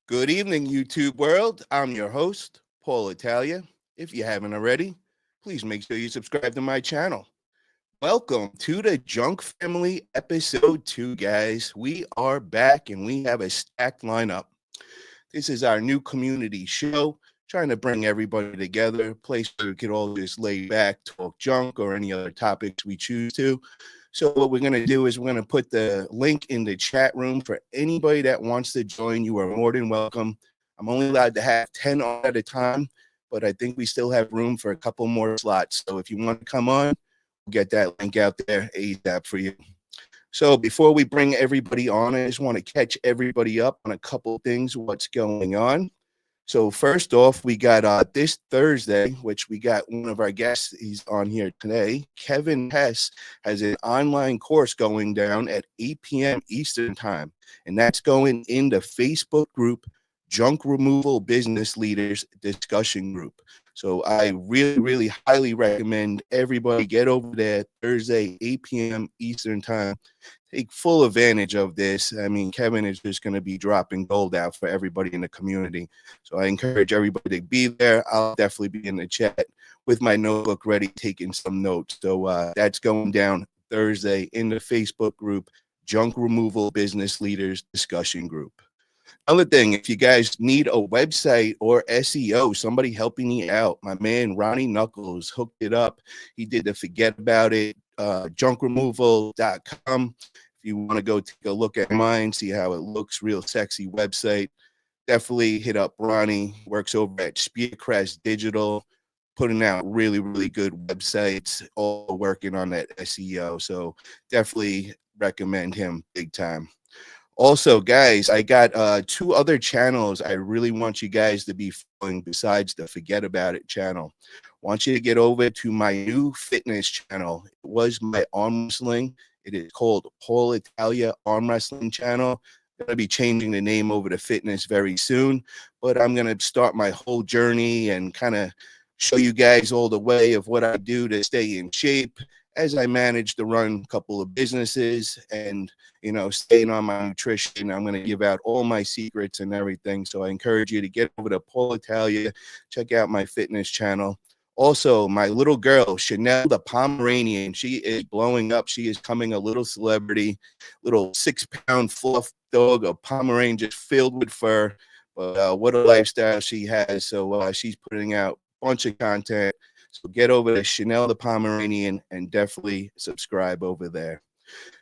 Good evening, YouTube world. I'm your host, Paul Italia. If you haven't already, please make sure you subscribe to my channel. Welcome to the Junk Family episode 2, guys. We are back and we have a stacked lineup. This is our new community show, trying to bring everybody together, a place where we could all just lay back, talk junk, or any other topics we choose to. So what we're going to do is we're going to put the link in the chat room for anybody that wants to join. You are more than welcome. I'm only allowed to have 10 on at a time, but I think we still have room for a couple more slots. So if you want to come on, we'll get that link out there ASAP for you. So before we bring everybody on, I just want to catch everybody up on a couple things, what's going on. So first off, we got this Thursday, which we got one of our guests, he's on here today. Kevin Hess has an online course going down at 8 p.m. Eastern time, and that's going in the Facebook group, Junk Removal Business Leaders Discussion Group. So I really highly recommend everybody get over there Thursday, 8 p.m. Eastern time. Take full advantage of this. I mean, Kevin is just going to be dropping gold out for everybody in the community. So I encourage everybody to be there. I'll definitely be in the chat with my notebook ready, taking some notes. So that's going down Thursday in the Facebook group, Junk Removal Business Leaders Discussion Group. Another thing, if you guys need a website or SEO, somebody helping you out, my man Ronnie Knuckles hooked it up. He did the Forget About It, junkremoval.com. If you want to go take a look at mine, see how it looks, real sexy website, definitely hit up Ronnie. Works over at Spearcrest Digital, putting out really good websites, all working on that SEO. So definitely recommend him big time. Also, guys, I got 2 other channels I really want you guys to be following besides the Forget About It channel. I want you to get over to my new fitness channel. It was my arm wrestling. It is called Paul Italia Arm Wrestling Channel. I'm going to be changing the name over to fitness very soon, but I'm going to start my whole journey and kind of show you guys all the way of what I do to stay in shape as I manage to run a couple of businesses and, you know, staying on my nutrition. I'm going to give out all my secrets and everything. So I encourage you to get over to Paul Italia, check out my fitness channel. Also, my little girl, Chanel the Pomeranian, she is blowing up. She is coming a little celebrity, little 6-pound fluff dog, a Pomeranian just filled with fur. But what a lifestyle she has. So she's putting out a bunch of content. So get over to Chanel the Pomeranian and definitely subscribe over there.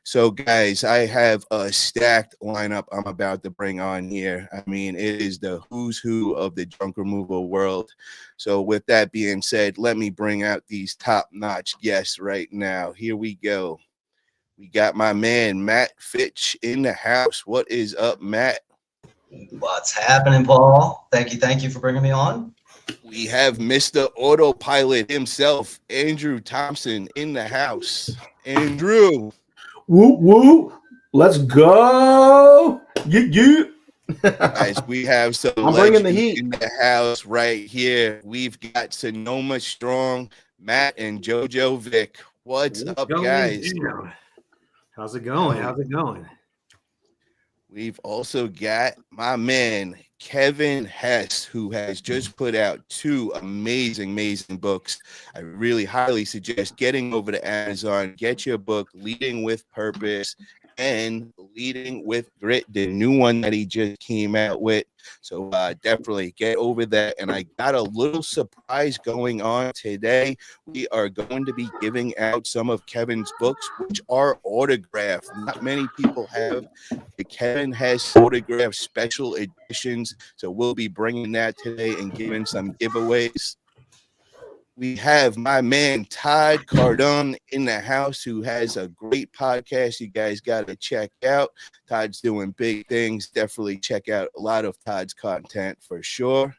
So, guys, I have a stacked lineup I'm about to bring on here. I mean, it is the who's who of the junk removal world. So with that being said, let me bring out these top-notch guests right now. Here we go. We got my man, Matt Fitch, in the house. What is up, Matt? What's happening, Paul? Thank you for bringing me on. We have Mr. Autopilot himself, Andrew Thompson, in the house. Andrew. Whoop, whoop. Let's go. You. Guys, we have some I'm bringing the heat in the house right here. We've got Sonoma Strong, Matt, and Jojo Vick. What's up, guys? How's it going? How's it going? We've also got my man, Kevin Hess, who has just put out 2 amazing books. I really highly suggest getting over to Amazon, get your book, Leading with Purpose and Leading with Grit, the new one that he just came out with. So definitely get over there. And I got a little surprise going on today. We are going to be giving out some of Kevin's books, which are autographed. Not many people have the Kevin Hess autograph special editions. So we'll be bringing that today and giving some giveaways. We have my man Todd Crdon in the house, who has a great podcast you guys got to check out. Todd's doing big things. Definitely check out a lot of Todd's content for sure.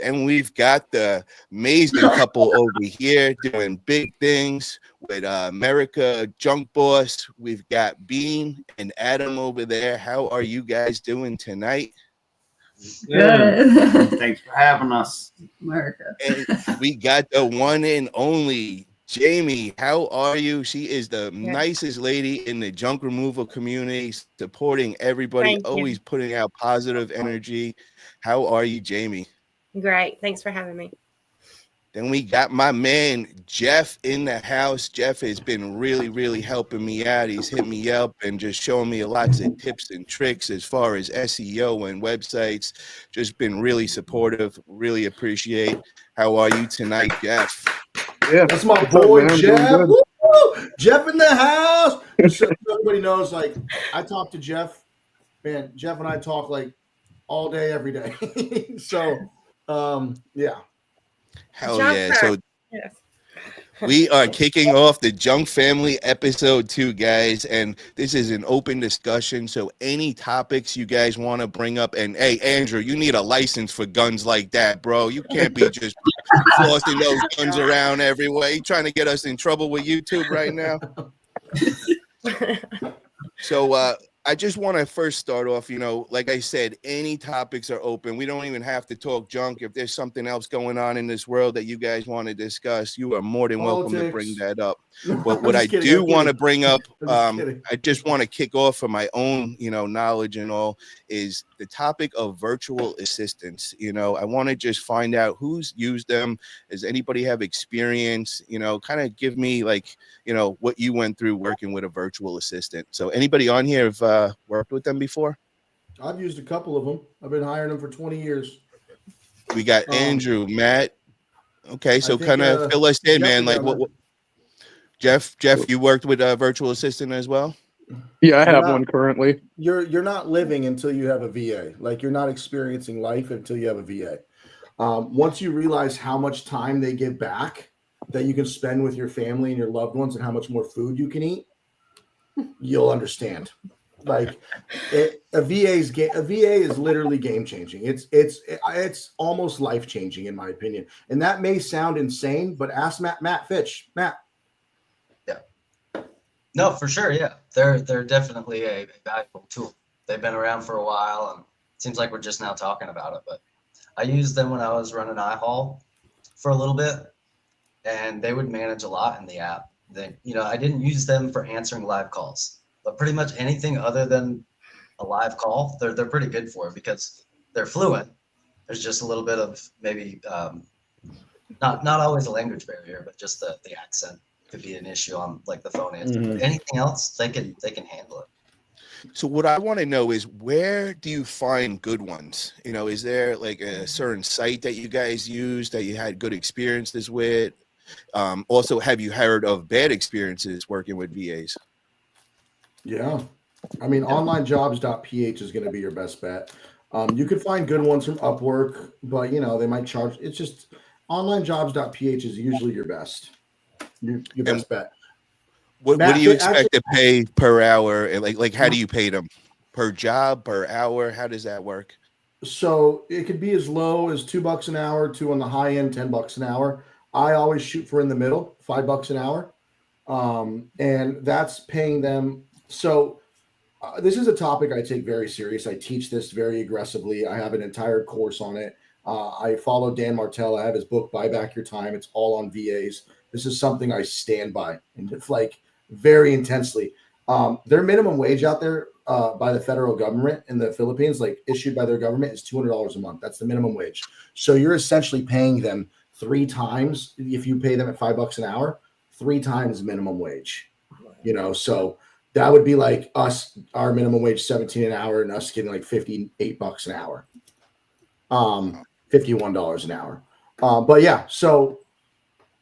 And we've got the amazing couple over here doing big things with Merica Junk Boss. We've got Bean and Adam over there. How are you guys doing tonight? Good. Thanks for having us, Merica. And we got the one and only Jamie, how are you? She is the nicest lady in the junk removal community, supporting everybody, Thank you. always putting out positive energy. How are you, Jamie? Great. Thanks for having me. Then we got my man, Jeff, in the house. Jeff has been really helping me out. He's hit me up and just showing me lots of tips and tricks as far as SEO and websites. Just been really supportive. Really appreciate. How are you tonight, Jeff? Yeah, That's my what's up, boy, man? Jeff. Doing good. Woo-hoo! Jeff in the house. So everybody knows, like, I talk to Jeff. Man, Jeff and I talk like all day, every day. So, yeah. Hell Junk yeah. Pack. So Yes. we are kicking off the Junk Family episode 2, guys, and this is an open discussion. So any topics you guys want to bring up, and hey, Andrew, you need a license for guns like that, bro. You can't be just flossing those guns around everywhere. You trying to get us in trouble with YouTube right now? So I just want to first start off, like I said, any topics are open. We don't even have to talk junk. If there's something else going on in this world that you guys want to discuss, you are more than welcome to bring that up. But what I do want to bring up, I just want to kick off for my own, knowledge and all, is the topic of virtual assistants. I want to just find out who's used them. Does anybody have experience? Kind of give me like, what you went through working with a virtual assistant. So anybody on here have worked with them before? I've used a couple of them. I've been hiring them for 20 years. We got Andrew, Matt. Okay, so kind of fill us in, man. Like what Jeff, you worked with a virtual assistant as well? Yeah, I have one currently. You're not living until you have a VA. Like, you're not experiencing life until you have a VA. Once you realize how much time they give back that you can spend with your family and your loved ones, and how much more food you can eat, you'll understand. Like, a VA is literally game changing. It's almost life changing, in my opinion. And that may sound insane, but ask Matt Fitch. Matt. Yeah. No, for sure. Yeah, they're definitely a valuable tool. They've been around for a while, and it seems like we're just now talking about it. But I used them when I was running iHaul for a little bit, and they would manage a lot in the app. I didn't use them for answering live calls, but pretty much anything other than a live call, they're pretty good for, because they're fluent. There's just a little bit of maybe not always a language barrier, but just the accent could be an issue on like the phone answer. Mm-hmm. But anything else, they can handle it. So what I want to know is, where do you find good ones? Is there like a certain site that you guys use that you had good experiences with? Also, have you heard of bad experiences working with VAs? Yeah. I mean, onlinejobs.ph is going to be your best bet. You could find good ones from Upwork, but they might charge. It's just onlinejobs.ph is usually your best. Your best bet. What do you expect to pay per hour? And like how do you pay them? Per job, per hour? How does that work? So it could be as low as $2 an hour to, on the high end, $10 an hour. I always shoot for in the middle, $5 an hour. And that's paying them. So this is a topic I take very serious. I teach this very aggressively. I have an entire course on it. I follow Dan Martell. I have his book, Buy Back Your Time. It's all on VAs. This is something I stand by, and it's like very intensely. Their minimum wage out there by the federal government in the Philippines, like issued by their government, is $200 a month. That's the minimum wage. So you're essentially paying them 3 times, if you pay them at $5 an hour, 3 times minimum wage. So that would be like us, our minimum wage $17 an hour, and us getting like $58 an hour, $51 an hour. But yeah, so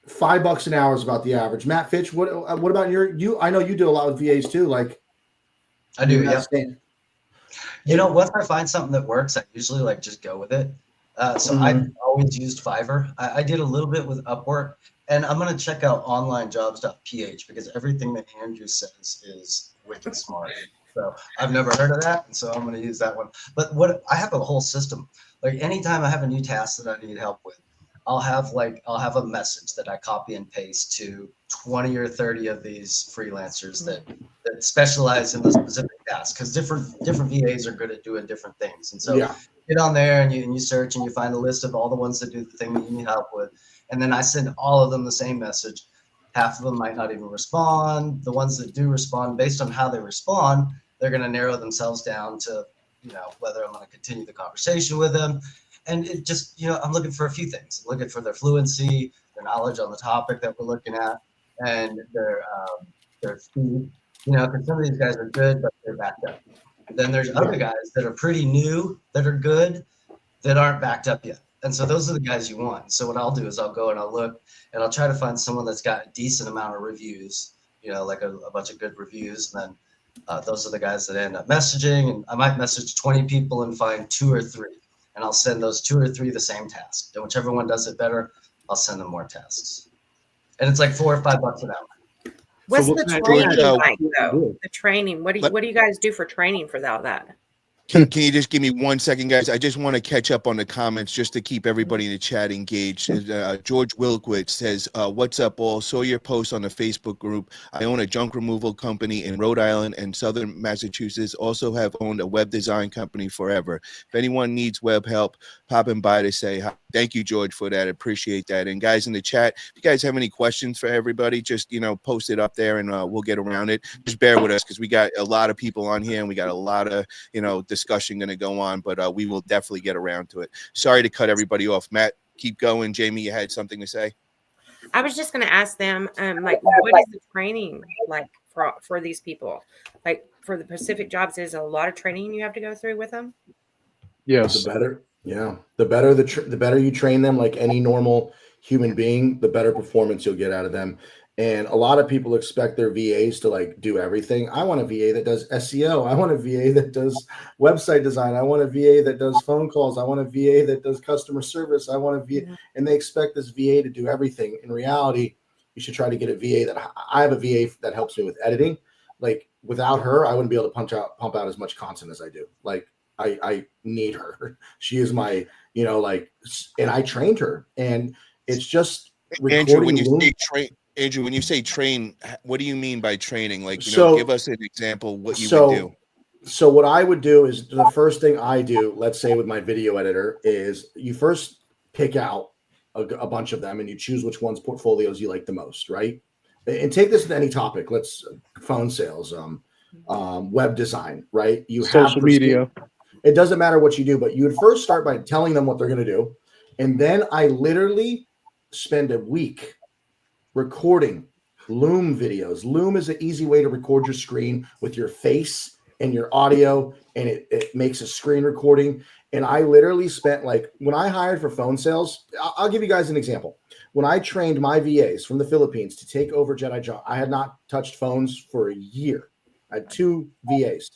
$5 an hour is about the average. Matt Fitch, what about you? I know you do a lot with VAs too. Like, I do. Yeah. Once I find something that works, I usually like just go with it. So I've always used Fiverr. I did a little bit with Upwork, and I'm going to check out onlinejobs.ph, because everything that Andrew says is wicked smart. So I've never heard of that, and so I'm going to use that one. But I have a whole system. Like, anytime I have a new task that I need help with, I'll have a message that I copy and paste to 20 or 30 of these freelancers that specialize in the specific task, because different VAs are good at doing different things. And so get on there and you search and you find a list of all the ones that do the thing that you need help with. And then I send all of them the same message. Half of them might not even respond. The ones that do respond, based on how they respond, they're going to narrow themselves down to, whether I'm going to continue the conversation with them. And it just, I'm looking for a few things. I'm looking for their fluency, their knowledge on the topic that we're looking at, and their speed. Because some of these guys are good, but they're backed up. Then there's other guys that are pretty new, that are good, that aren't backed up yet. And so those are the guys you want. So what I'll do is I'll go and I'll look and I'll try to find someone that's got a decent amount of reviews, like a bunch of good reviews. And then those are the guys that end up messaging. And I might message 20 people and find 2 or 3. And I'll send those 2 or 3 the same task. And whichever one does it better, I'll send them more tasks. And it's like $4 or $5 an hour. What's So the what- training so- like though? The training. What do you guys do for training for that? Can you just give me 1 second, guys? I just want to catch up on the comments just to keep everybody in the chat engaged. George Wilkwitz says, what's up, all? Saw your post on the Facebook group. I own a junk removal company in Rhode Island and Southern Massachusetts. Also have owned a web design company forever. If anyone needs web help, popping by to say hi. Thank you, George, for that. Appreciate that. And guys in the chat, if you guys have any questions for everybody, just, post it up there and we'll get around it. Just bear with us because we got a lot of people on here and we got a lot of, discussion going to go on, but we will definitely get around to it. Sorry to cut everybody off. Matt, keep going. Jamie, you had something to say? I was just going to ask them, what is the training like for these people? Like for the Pacific jobs, is a lot of training you have to go through with them? Yes. The better you train them, like any normal human being, the better performance you'll get out of them. And a lot of people expect their VAs to like do everything. I want a VA that does SEO. I want a VA that does website design. I want a VA that does phone calls. I want a VA that does customer service. I want a VA, and they expect this VA to do everything. In reality, you should try to get a VA I have a VA that helps me with editing. Like without her, I wouldn't be able to pump out as much content as I do. Like I need her. She is my, and I trained her, and it's just Andrew, when you say train, what do you mean by training? Like, give us an example what you would do. So what I would do is the first thing I do, let's say with my video editor, is you first pick out a bunch of them and you choose which one's portfolios you like the most, right? And take this to any topic. Let's phone sales, web design, right? You Social media. It doesn't matter what you do, but you would first start by telling them what they're going to do. And then I literally spend a week recording Loom videos. Loom is an easy way to record your screen with your face and your audio, and it makes a screen recording. And I literally spent, like, when I hired for phone sales, I'll give you guys an example. When I trained my VAs from the Philippines to take over Jedi John, I had not touched phones for a year. I had 2 VAs.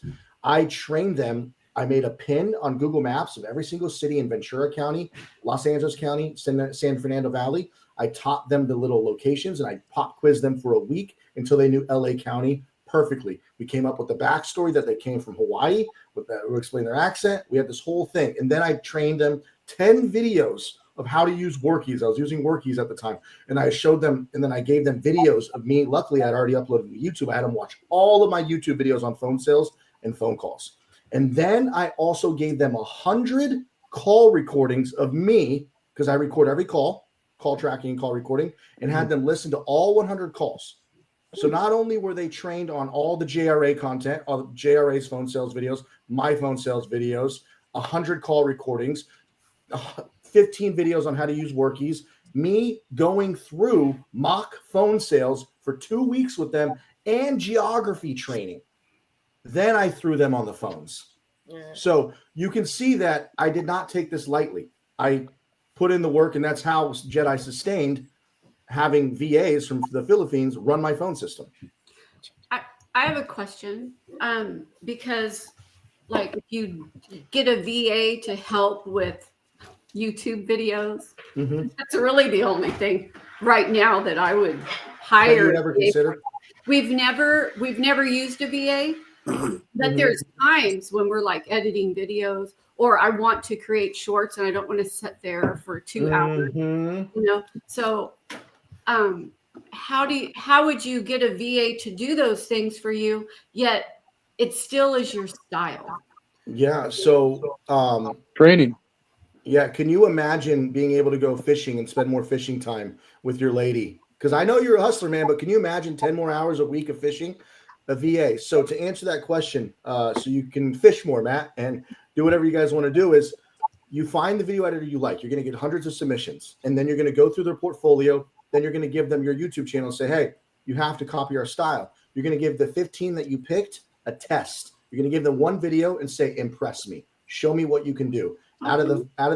I trained them. I made a pin on Google Maps of every single city in Ventura County, Los Angeles County, San Fernando Valley. I taught them the little locations, and I pop quizzed them for a week until they knew LA County perfectly. We came up with the backstory that they came from Hawaii. We explained their accent. We had this whole thing. And then I trained them 10 videos of how to use Workies. I was using Workies at the time. And I showed them, and then I gave them videos of me. Luckily, I'd already uploaded to YouTube. I had them watch all of my YouTube videos on phone sales and phone calls. And then I also gave them 100 call recordings of me, because I record every call tracking and call recording, and had them listen to all 100 calls. So not only were they trained on all the JRA content, all the JRA's phone sales videos, my phone sales videos, 100 call recordings, 15 videos on how to use Workies, me going through mock phone sales for 2 weeks with them, and geography training. Then I threw them on the phones. So you can see that I did not take this lightly. I put in the work, and that's how Jedi sustained having VAs from the Philippines run my phone system. I have a question, because like if you get a VA to help with YouTube videos, that's really the only thing right now that I would hire. Have you ever considered? We've never used a VA, but there's times when we're like editing videos, or I want to create shorts and I don't want to sit there for 2 hours, So, how would you get a VA to do those things for you, yet it still is your style? Yeah. So, Training. yeah. Can you imagine being able to go fishing and spend more fishing time with your lady Because I know you're a hustler, man, but can you imagine 10 more hours a week of fishing? A VA. So to answer that question, so you can fish more, Matt, and do whatever you guys want to do, is you find the video editor you like. You're going to get hundreds of submissions, and then you're going to go through their portfolio. Then you're going to give them your YouTube channel and say, hey, you have to copy our style. You're going to give the 15 that you picked a test. You're going to give them one video and say, impress me. Show me what you can do. Out of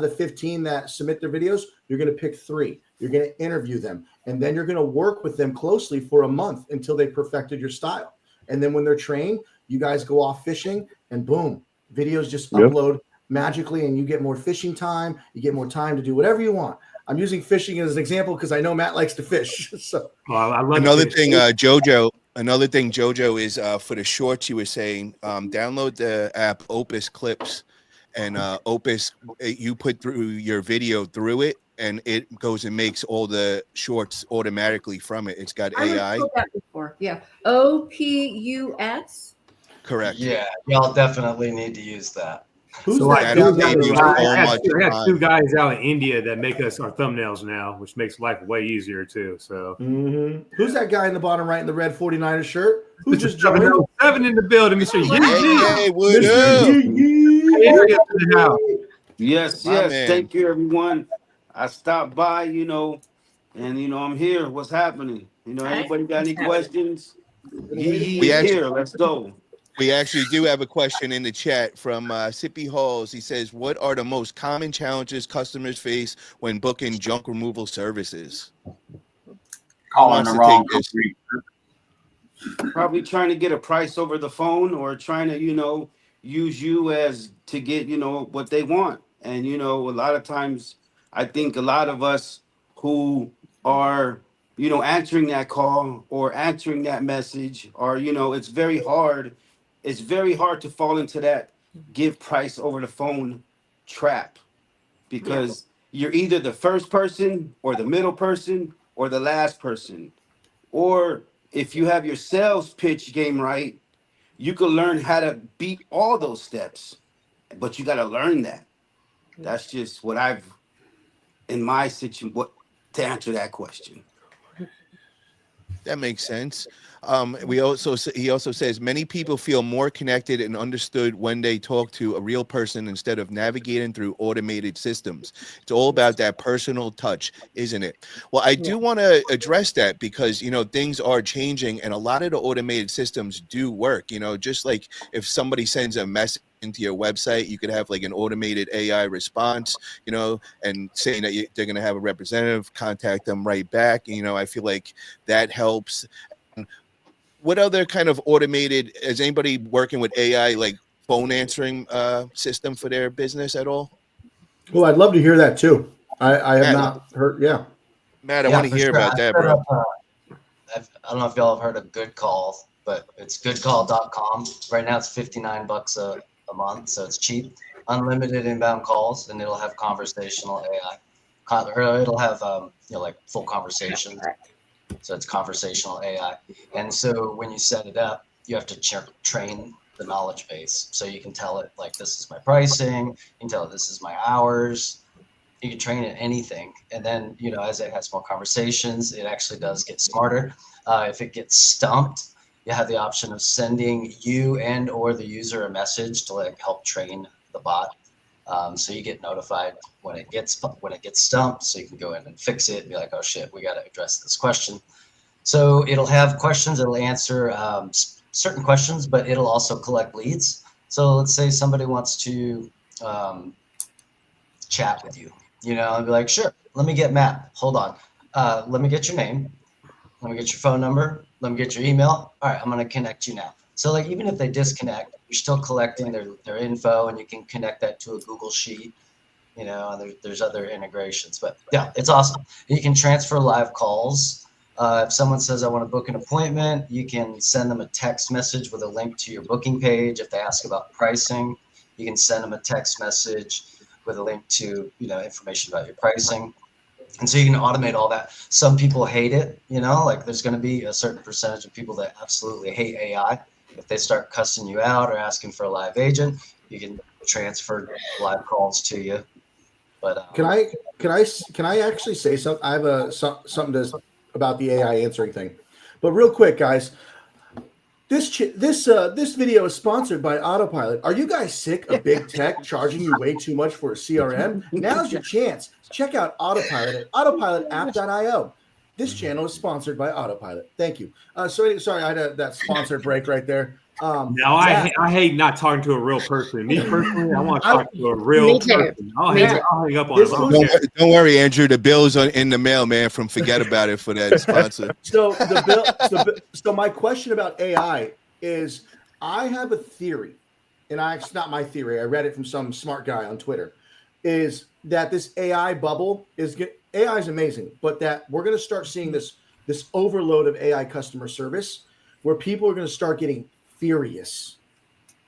the 15 that submit their videos, you're going to pick 3. You're going to interview them, and then you're going to work with them closely for a month until they perfected your style. And then when they're trained, you guys go off fishing, and boom, videos just upload magically, and you get more fishing time. You get more time to do whatever you want. I'm using fishing as an example because I know Matt likes to fish. So I love another fish. thing, Jojo. Another thing, Jojo, is for the shorts. You were saying, download the app Opus Clips, and Opus, you put through your video through it, and it goes and makes all the shorts automatically from it. It's got AI. I've heard that before. Yeah. OPUS. Correct. Yeah, y'all definitely need to use that. who's So that That'll guy? save you so I much got time. 2 guys out in India that make us our thumbnails now, which makes life way easier too. So Who's that guy in the bottom right in the red 49er shirt? Who just joined? 7 in the building, Mr. Hey, what Mr. up? Yee. in the house. Yes, My yes. man. Thank you, everyone. I stopped by, and I'm here. What's happening? Anybody got any questions? We He's actually- here. Let's go. We actually do have a question in the chat from Sippy Halls. He says, what are the most common challenges customers face when booking junk removal services? Calling Wants the to wrong take this? company. Probably trying to get a price over the phone, or trying to, use you as to get, what they want. And, a lot of times I think a lot of us who are, answering that call or answering that message, or, it's very hard. It's very hard to fall into that give price over the phone trap, because you're either the first person or the middle person or the last person. Or if you have your sales pitch game right, you can learn how to beat all those steps, but you got to learn that. That's just what I've, in my situation, to answer that question. That makes sense. He also says many people feel more connected and understood when they talk to a real person instead of navigating through automated systems. It's all about that personal touch, isn't it? Well, I do want to address that because, things are changing, and a lot of the automated systems do work. Just like if somebody sends a message into your website, you could have like an automated AI response, and saying that they're going to have a representative contact them right back. I feel like that helps. What other kind of automated, is anybody working with AI, like phone answering system for their business at all? Well, I'd love to hear that too. I have Matt, not heard. Yeah. Matt, I want to for hear sure. about that, bro. I don't know if y'all have heard of Good Call, but it's goodcall.com. Right now it's $59 a month, so it's cheap. Unlimited inbound calls, and it'll have conversational AI. Or it'll have like full conversations. So it's conversational AI. And so when you set it up, you have to train the knowledge base. So you can tell it like, this is my pricing. You can tell it this is my hours. You can train it anything. And then, as it has more conversations, it actually does get smarter. If it gets stumped, you have the option of sending you and or the user a message to like help train the bot. So you get notified when it gets stumped, so you can go in and fix it and be like, oh shit, we got to address this question. So it'll have questions, it'll answer certain questions, but it'll also collect leads. So let's say somebody wants to chat with you, and be like, sure, let me get Matt, hold on. Let me get your name, let me get your phone number, let me get your email. All right, I'm going to connect you now. So like, even if they disconnect, you're still collecting their info, and you can connect that to a Google Sheet, and there's other integrations. But yeah, it's awesome. You can transfer live calls. If someone says, I want to book an appointment, you can send them a text message with a link to your booking page. If they ask about pricing, you can send them a text message with a link to, information about your pricing. And so you can automate all that. Some people hate it, like there's going to be a certain percentage of people that absolutely hate AI. If they start cussing you out or asking for a live agent, you can transfer live calls to you. But Can I actually say something? I have something to about the AI answering thing. But real quick, guys, this video is sponsored by Autopilot. Are you guys sick of big tech charging you way too much for a CRM? Now's your chance. Check out Autopilot at autopilotapp.io. This channel is sponsored by Autopilot. Thank you. Sorry, I had that sponsored break right there. Now I hate not talking to a real person. Me personally, I want to talk to a real person. I'll hang up on it. Don't worry, Andrew. The bill's in the mail, man. Forget about it for that sponsor. So so my question about AI is, I have a theory, and it's not my theory. I read it from some smart guy on Twitter. Is that this AI bubble AI is amazing, but that we're going to start seeing this overload of AI customer service, where people are going to start getting furious,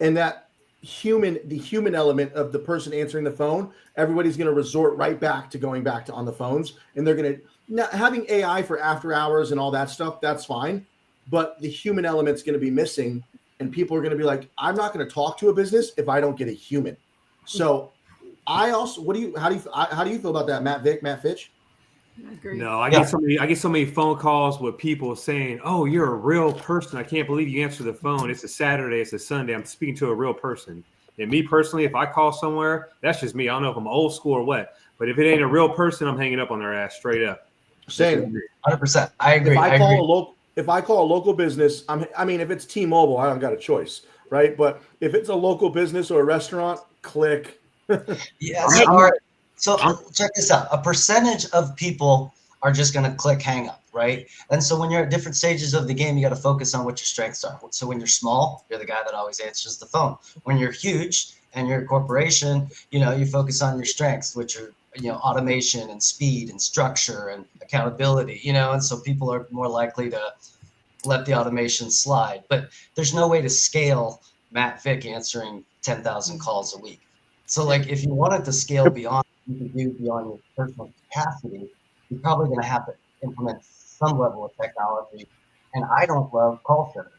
and that the human element of the person answering the phone, everybody's going to resort right back to going back to on the phones, and they're going to having AI for after hours and all that stuff. That's fine, but the human element's going to be missing, and people are going to be like, I'm not going to talk to a business if I don't get a human. So I also, how do you feel about that, Matt Vick, Matt Fitch? No, I get so many phone calls with people saying, "Oh, you're a real person. I can't believe you answer the phone. It's a Saturday, it's a Sunday. I'm speaking to a real person." And me personally, if I call somewhere, that's just me. I don't know if I'm old school or what, but if it ain't a real person, I'm hanging up on their ass straight up. Same, 100%. I agree. If I call a local business, if it's T-Mobile, I don't got a choice, right? But if it's a local business or a restaurant, click. Yes. All right. So check this out. A percentage of people are just going to click hang up, right? And so when you're at different stages of the game, you got to focus on what your strengths are. So when you're small, you're the guy that always answers the phone. When you're huge and you're a corporation, you focus on your strengths, which are, automation and speed and structure and accountability, and so people are more likely to let the automation slide. But there's no way to scale Matt Vick answering 10,000 calls a week. So like if you wanted to scale beyond you can do beyond your personal capacity, you're probably going to have to implement some level of technology. And I don't love call centers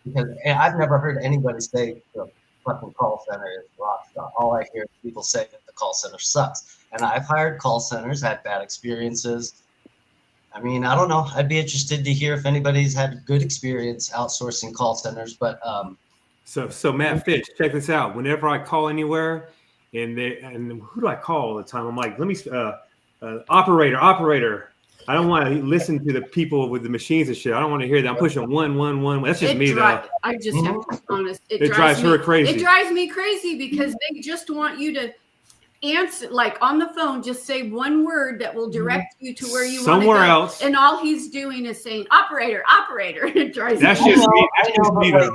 because I've never heard anybody say the fucking call center is rock star. All I hear is people say that the call center sucks. And I've hired call centers, had bad experiences. I don't know. I'd be interested to hear if anybody's had good experience outsourcing call centers. But so Matt Fitch, check this out. Whenever I call anywhere, and who do I call all the time? I'm like, let me operator. I don't want to listen to the people with the machines and shit. I don't want to hear that. I'm pushing 111. That's just me though. I just have to be honest. It drives her crazy. It drives me crazy because they just want you to answer, like on the phone, just say one word that will direct you to where you want to go. Somewhere else. And all he's doing is saying operator. It drives me crazy. That's just me though.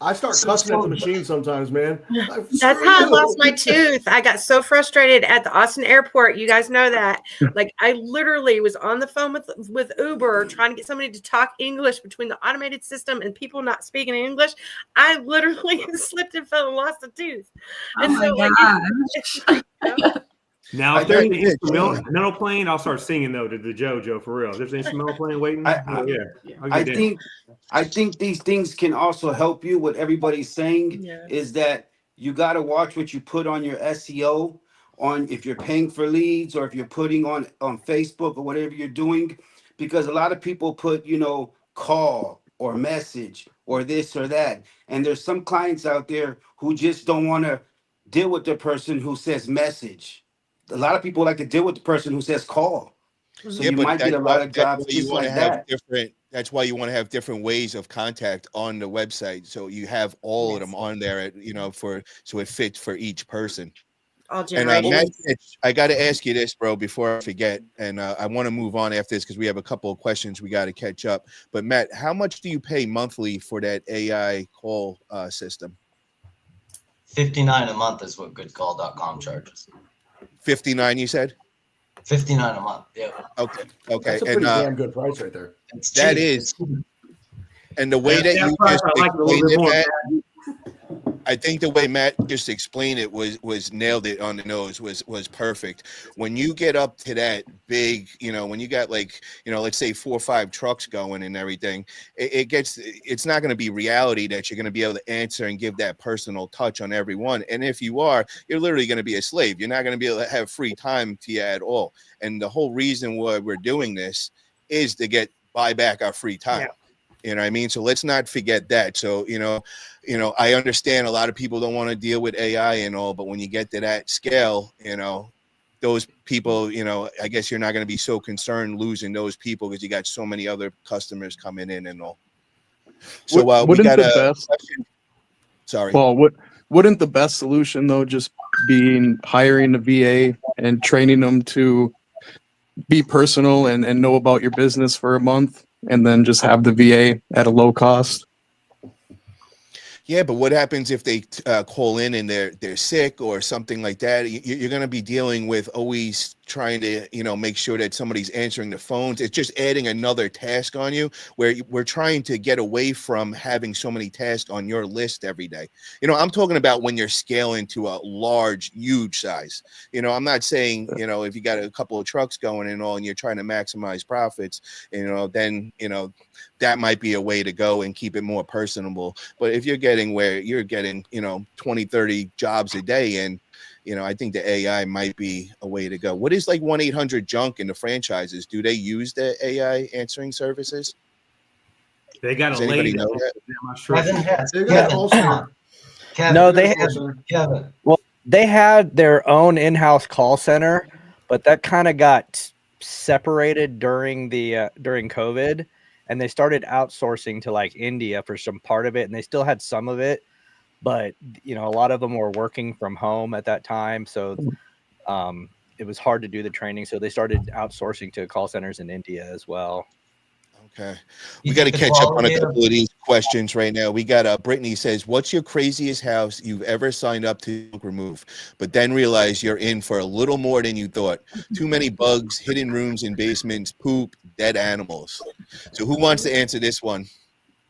I start cussing at the machine sometimes, man. That's how I lost my tooth. I got so frustrated at the Austin airport. You guys know that. Like I literally was on the phone with Uber trying to get somebody to talk English between the automated system and people not speaking English. I literally slipped and fell and lost a tooth. And now, if there's an instrumental playing, I'll start singing though to the Jojo for real. If there's an instrumental playing waiting, I think these things can also help you. What everybody's saying is that you got to watch what you put on your SEO, on if you're paying for leads or if you're putting on Facebook or whatever you're doing, because a lot of people put call or message or this or that, and there's some clients out there who just don't want to deal with the person who says message. A lot of people like to deal with the person who says call. So you might get a lot of jobs just like that. That's why you want to have different ways of contact on the website. So you have all of them on there, so it fits for each person. And Matt, I got to ask you this, bro, before I forget. And I want to move on after this because we have a couple of questions we got to catch up. But Matt, how much do you pay monthly for that AI call system? $59 a month is what goodcall.com charges. 59, you said? $59 a month. Yeah. Okay. That's a pretty damn good price right there. That is. And the way that you just explained it, Matt, I think the way Matt just explained it was nailed it on the nose, was perfect. When you get up to that big, when you got let's say 4 or 5 trucks going and everything, it's not going to be reality that you're going to be able to answer and give that personal touch on everyone. And if you are, you're literally going to be a slave. You're not going to be able to have free time to you at all. And the whole reason why we're doing this is to buy back our free time. Yeah. You know what I mean? So let's not forget that. So, I understand a lot of people don't want to deal with AI and all, but when you get to that scale, those people, I guess you're not going to be so concerned losing those people because you got so many other customers coming in and all. So we wouldn't got the a best question. Sorry. Well, wouldn't the best solution though just being hiring a VA and training them to be personal and know about your business for a month, and then just have the VA at a low cost? Yeah, but what happens if they call in and they're sick or something like that? You're going to be dealing with always trying to, make sure that somebody's answering the phones. It's just adding another task on you, where we're trying to get away from having so many tasks on your list every day. I'm talking about when you're scaling to a large, huge size. I'm not saying, if you got a couple of trucks going and all, and you're trying to maximize profits, then, that might be a way to go and keep it more personable. But if you're getting 20, 30 jobs a day, and I think the AI might be a way to go. What is like 1-800-JUNK in the franchises? Do they use the AI answering services? They got Does a anybody lady. know that? I'm not sure. Kevin Hess. They're gonna call center. Kevin, No, They're they gonna had call center. Kevin. they had their own in-house call center, but that kind of got separated during COVID, and they started outsourcing to like India for some part of it, and they still had some of it, but a lot of them were working from home at that time, so it was hard to do the training, so they started outsourcing to call centers in India as well. Okay. We got to catch up on a couple of these questions right now. We got Brittany says, what's your craziest house you've ever signed up to remove, but then realize you're in for a little more than you thought? Too many bugs, hidden rooms in basements, poop, dead animals. So who wants to answer this one?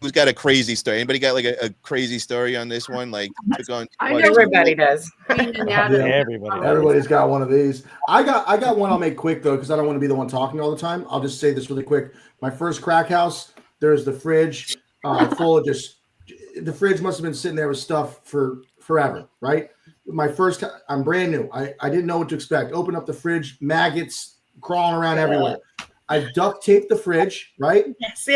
Who's got a crazy story? Anybody got like a crazy story on this one? Like took on I know Everybody does. Everybody's got one of these. I got one I'll make quick though, because I don't want to be the one talking all the time. I'll just say this really quick. My first crack house, there's the fridge full of the fridge must have been sitting there with stuff for forever, right? I'm brand new. I didn't know what to expect. Open up the fridge, maggots crawling around everywhere. I duct taped the fridge, right? Yes.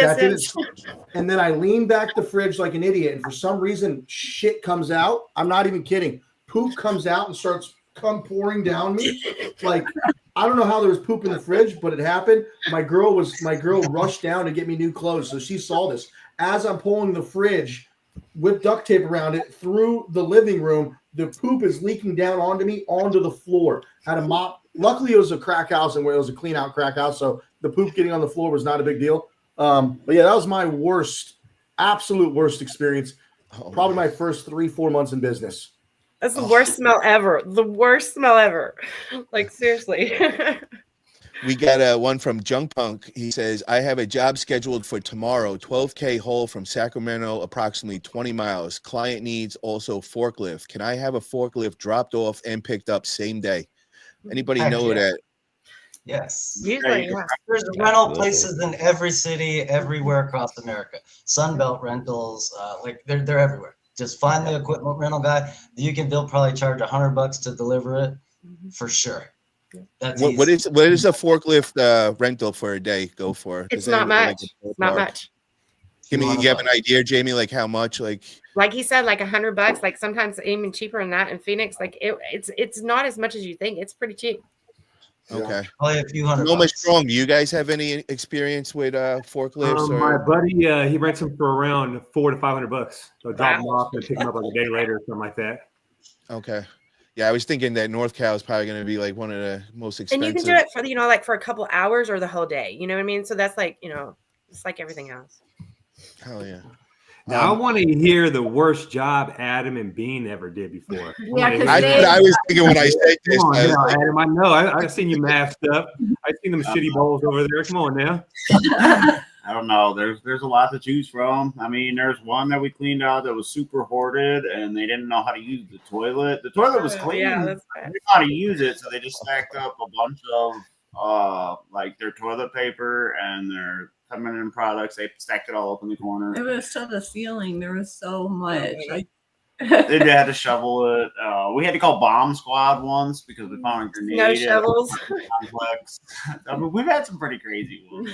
And then I lean back the fridge like an idiot, and for some reason, shit comes out. I'm not even kidding. Poop comes out and starts pouring down me. Like, I don't know how there was poop in the fridge, but it happened. My girl rushed down to get me new clothes, so she saw this. As I'm pulling the fridge with duct tape around it through the living room, the poop is leaking down onto the floor. Had a mop. Luckily, it was a crack house, and it was a clean out crack house, so the poop getting on the floor was not a big deal. But yeah, that was my absolute worst experience. Probably my first 3-4 months in business. That's the worst smell ever. The worst smell ever. Like, seriously. We got one from Junk Punk. He says, I have a job scheduled for tomorrow, 12K haul from Sacramento, approximately 20 miles. Client needs also forklift. Can I have a forklift dropped off and picked up same day? Anybody know that? Yes. Usually, yeah. There's rental places in every city, everywhere across America. Sunbelt rentals, they're everywhere. Just find the equipment rental guy. They'll probably charge $100 to deliver it for sure. That's what is a forklift rental for a day go for? It's not much. Not much. You have an idea, Jamie, like how much? Like he said, like $100. Like sometimes even cheaper than that in Phoenix. Like it's not as much as you think. It's pretty cheap. Okay. Probably a few $100. Sonoma Strong, do you guys have any experience with forklifts? My buddy, he rents them for around $400 to $500. So drop them off and pick them up like a day later or something like that. Okay. Yeah, I was thinking that North Cal is probably going to be like one of the most expensive. And you can do it for like for a couple hours or the whole day. You know what I mean? So that's like it's like everything else. Hell yeah. Now I want to hear the worst job Adam and Bean ever did before. Yeah, I was thinking when I said this. Come on now, Adam. I know. I've seen you masked up. I've seen them shitty bowls over there. Come on now. I don't know. There's a lot to choose from. I mean, there's one that we cleaned out that was super hoarded, and they didn't know how to use the toilet. The toilet was clean. Yeah, they didn't know how to use it, so they just stacked up a bunch of like their toilet paper and their feminine products. They stacked it all up in the corner. It was to the ceiling. There was so much. They had to shovel it. We had to call bomb squad once because we found a grenade. No shovels. Complex. I mean, we've had some pretty crazy ones.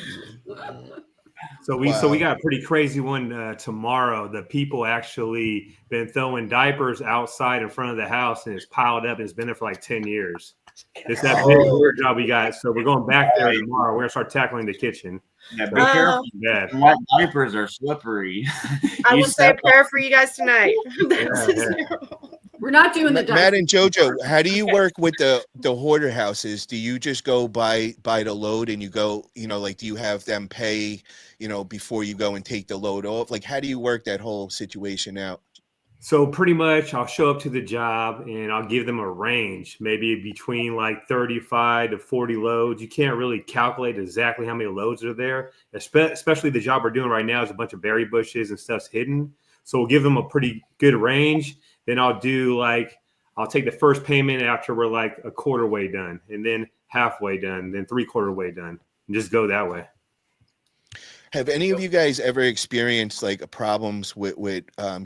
So we got a pretty crazy one tomorrow. The people actually been throwing diapers outside in front of the house, and it's piled up and it's been there for like 10 years. It's that big order job we got. So we're going back there tomorrow. We're gonna start tackling the kitchen. Yeah, be careful. Bad. Wet diapers are slippery. I will say a prayer for you guys tonight. We're not doing the Matt and Jojo, how do you work with the hoarder houses? Do you just go by the load and you go, like, do you have them pay, before you go and take the load off? Like, how do you work that whole situation out? So pretty much I'll show up to the job and I'll give them a range, maybe between like 35 to 40 loads. You can't really calculate exactly how many loads are there, especially the job we're doing right now is a bunch of berry bushes and stuff's hidden. So we'll give them a pretty good range. Then I'll take the first payment after we're like a quarter way done, and then halfway done, then 3/4 way done, and just go that way. Have any of you guys ever experienced like problems with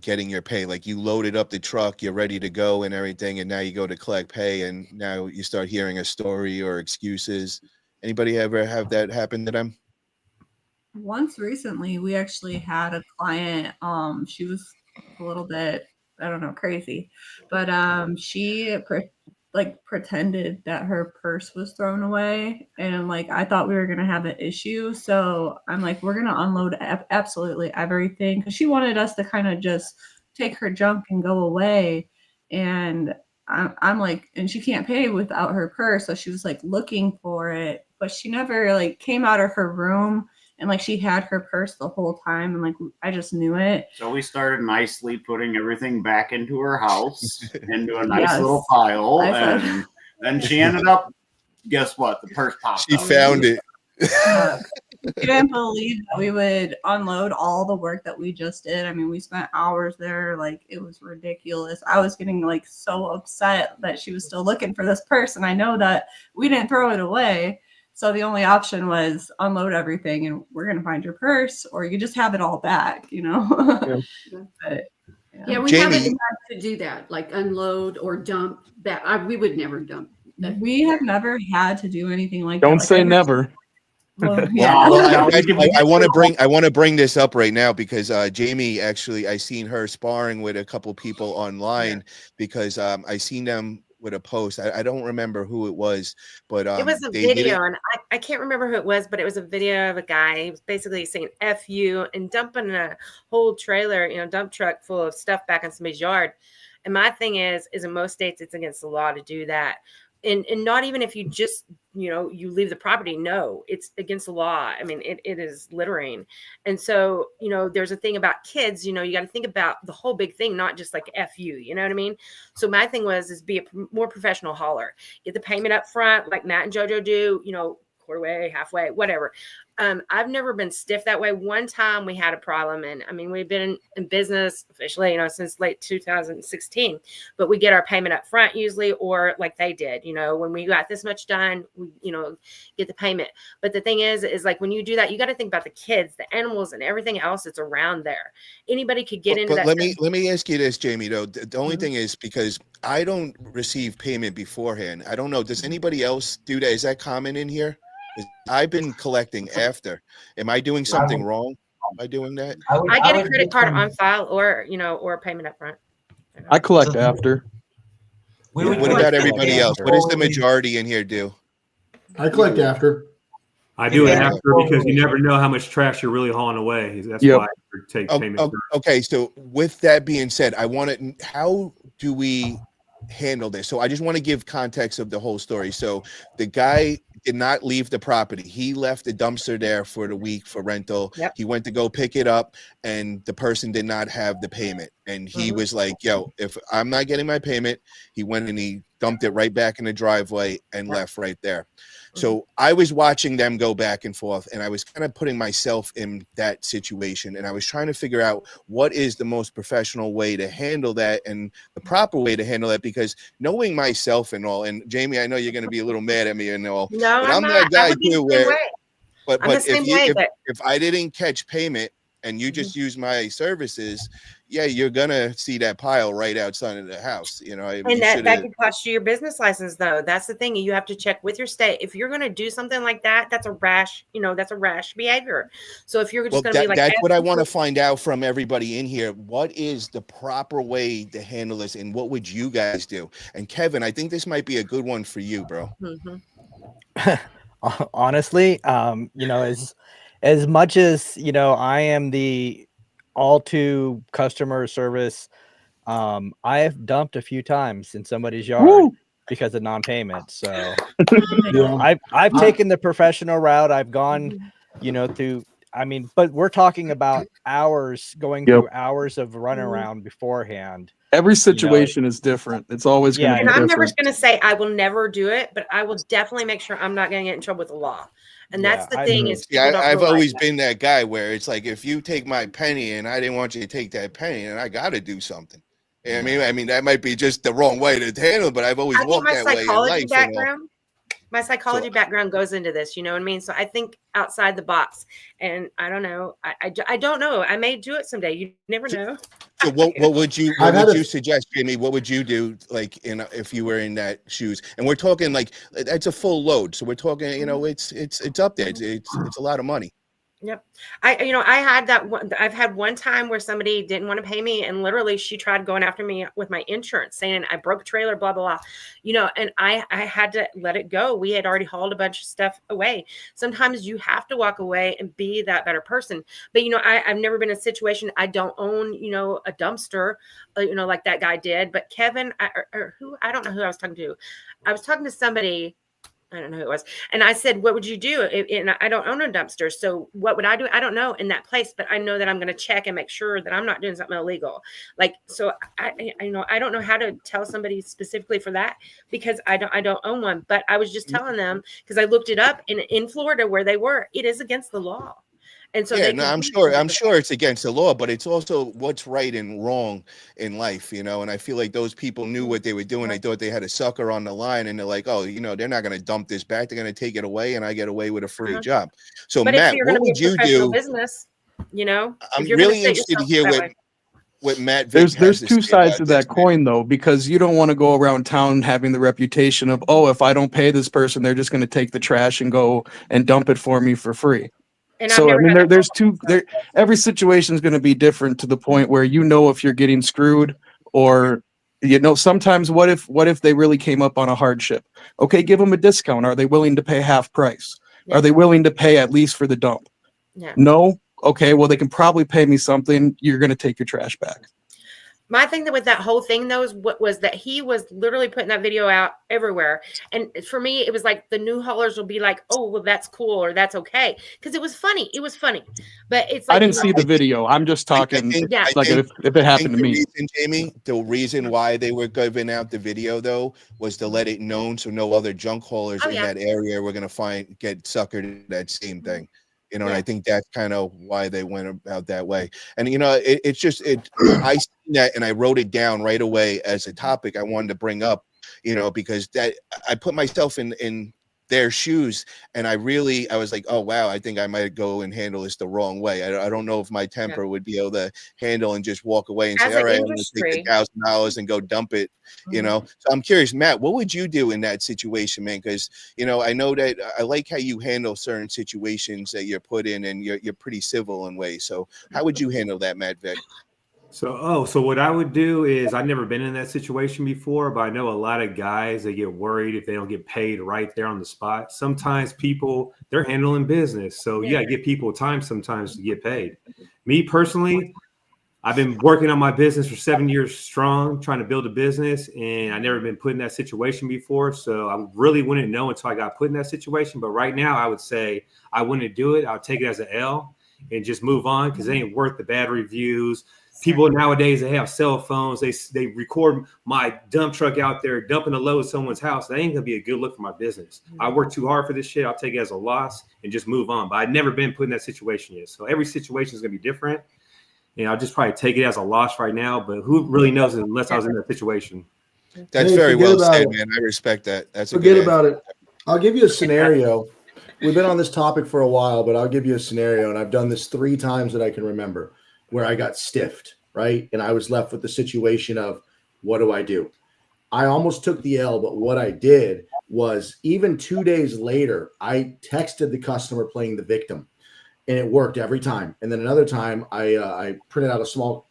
getting your pay? Like you loaded up the truck, you're ready to go and everything, and now you go to collect pay, and now you start hearing a story or excuses. Anybody ever have that happen to them? Once recently, we actually had a client. She was a little bit, I don't know, crazy, but she pretended that her purse was thrown away, and like I thought we were gonna have an issue, so I'm like, we're gonna unload absolutely everything, because she wanted us to kind of just take her junk and go away, and I'm like, and she can't pay without her purse, so she was like looking for it, but she never like came out of her room. And like she had her purse the whole time, and like I just knew it. So we started nicely putting everything back into her house, into a nice little pile, and then she ended up. Guess what? The purse popped. She found it. You didn't believe that we would unload all the work that we just did. I mean, we spent hours there. Like it was ridiculous. I was getting like so upset that she was still looking for this purse, and I know that we didn't throw it away. So the only option was unload everything and we're going to find your purse, or you just have it all back, Yeah, we haven't had to do that, like unload or dump that. We would never dump that. We have never had to do anything like that. Don't say never. Well, yeah. I want to bring this up right now because Jamie, actually, I seen her sparring with a couple people online because I seen them with a post. I don't remember who it was, but it was a video, and I can't remember who it was, but it was a video of a guy. He was basically saying "F you" and dumping a whole trailer, dump truck full of stuff back in somebody's yard. And my thing is in most states it's against the law to do that. And not even if you just, you leave the property. No, it's against the law. I mean, it is littering. And so, there's a thing about kids, you got to think about the whole big thing, not just like F you, you know what I mean? So my thing is be a more professional hauler. Get the payment up front like Matt and Jojo do, quarter way, halfway, whatever. I've never been stiff that way. One time we had a problem, and I mean, we've been in business officially, since late 2016, but we get our payment up front usually, or like they did, when we got this much done, we, get the payment. But the thing is like when you do that, you got to think about the kids, the animals, and everything else that's around there. Anybody could get into that. Let me ask you this, Jamie, though. The only thing is, because I don't receive payment beforehand. I don't know. Does anybody else do that? Is that common in here? I've been collecting after. Am I doing something wrong by doing that? I get a credit card on file, or or payment up front. I collect after. What about everybody else? What does the majority in here do? I collect after. I do it after because you never know how much trash you're really hauling away. That's why I take payment. Okay, so with that being said, how do we handle this? So I just want to give context of the whole story. So the guy did not leave the property. He left the dumpster there for the week for rental. Yep. He went to go pick it up, and the person did not have the payment. And he was like, yo, if I'm not getting my payment, he went and he dumped it right back in the driveway and left right there. So I was watching them go back and forth, and I was kind of putting myself in that situation, and I was trying to figure out what is the most professional way to handle that and the proper way to handle that, because knowing myself and all, and Jamie, I know you're going to be a little mad at me and all, no, but I'm that guy too where, but if I didn't catch payment and you just use my services, yeah, you're gonna see that pile right outside of the house. You know, And that could cost you your business license, though. That's the thing. You have to check with your state. If you're going to do something like that, that's a rash, that's a rash behavior. So if you're just going to be like, that's what I want to find out from everybody in here. What is the proper way to handle this, and what would you guys do? And Kevin, I think this might be a good one for you, bro. Honestly, as much as I am the all to customer service, I have dumped a few times in somebody's yard because of non-payment. So I've taken the professional route. I've gone, through. But we're talking about going through hours of runaround beforehand. Every situation is different. It's always going to be and I'm different. never going to say I will never do it, but I will definitely make sure I'm not going to get in trouble with the law. And that's the thing is, I've always been that guy where it's like, if you take my penny and I didn't want you to take that penny, and I got to do something. I mean, that might be just the wrong way to handle it, but I've always walked that way in life. My psychology background goes into this, you know what I mean? So I think outside the box, and I don't know. I don't know. I may do it someday. You never know. So what would you suggest, Jimmy? What would you do, like, if you were in that shoes? And we're talking like that's a full load. So we're talking, it's up there. It's a lot of money. Yep. I had that one. I've had one time where somebody didn't want to pay me, and literally she tried going after me with my insurance, saying I broke a trailer, blah, blah, blah, and I had to let it go. We had already hauled a bunch of stuff away. Sometimes you have to walk away and be that better person. But, I've never been in a situation. I don't own, a dumpster, like that guy did. But Kevin, I don't know who I was talking to. I was talking to somebody. I don't know who it was. And I said, what would you do? And I don't own a dumpster. So what would I do? I don't know in that place, but I know that I'm going to check and make sure that I'm not doing something illegal. So I don't know how to tell somebody specifically for that, because I don't own one, but I was just telling them, because I looked it up in Florida where they were, it is against the law. And so I'm sure it's against the law, but it's also what's right and wrong in life, and I feel like those people knew what they were doing. They thought they had a sucker on the line, and they're like, oh, they're not going to dump this back. They're going to take it away, and I get away with a free job. So but Matt, what would you do? Business, I'm really interested to hear what Matt. There's two sides to that coin, though, because you don't want to go around town having the reputation of, oh, if I don't pay this person, they're just going to take the trash and go and dump it for me for free. And so there's two. Every situation is going to be different, to the point where if you're getting screwed, or sometimes what if they really came up on a hardship? Okay, give them a discount. Are they willing to pay half price? Are they willing to pay at least for the dump? No. Okay, well, they can probably pay me something. You're going to take your trash back. My thing with that whole thing, though, was that he was literally putting that video out everywhere. And for me, it was like the new haulers will be like, oh, well, that's cool, or that's okay. Because it was funny. It was funny. But it's like, I didn't see the video. I'm just talking if it happened to me. Jamie, the reason why they were giving out the video, though, was to let it known so no other junk haulers in that area were going to get suckered in that same thing. And I think that's kind of why they went about that way. And, I seen that and I wrote it down right away as a topic I wanted to bring up, because that I put myself in their shoes, and I was like, oh, wow, I think I might go and handle this the wrong way. I don't know if my temper would be able to handle and just walk away and say, all right, I'm going to take the $1,000 and go dump it, So I'm curious, Matt, what would you do in that situation, man? Because, I know that I like how you handle certain situations that you're put in, and you're pretty civil in ways. So how would you handle that, Matt Vick? So what I would do is, I've never been in that situation before, but I know a lot of guys, they get worried if they don't get paid right there on the spot. Sometimes people, they're handling business. So you got to give people time sometimes to get paid. Me personally, I've been working on my business for 7 years strong, trying to build a business, and I've never been put in that situation before. So I really wouldn't know until I got put in that situation. But right now I would say I wouldn't do it. I'll take it as an L and just move on, because it ain't worth the bad reviews. People nowadays, they have cell phones. They record my dump truck out there dumping a load at someone's house. That ain't gonna be a good look for my business. I work too hard for this shit. I'll take it as a loss and just move on. But I've never been put in that situation yet. So every situation is gonna be different. And I'll just probably take it as a loss right now. But who really knows unless I was in that situation? That's very well said, man. I respect that. That's forget about it. I'll give you a scenario. we've been on this topic for a while, but I'll give you a scenario, and I've done this 3 times that I can remember where I got stiffed, right? And I was left with the situation of, what do I do? I almost took the L, but what I did was, even 2 days later, I texted the customer playing the victim, and it worked every time. And then another time I printed out a small,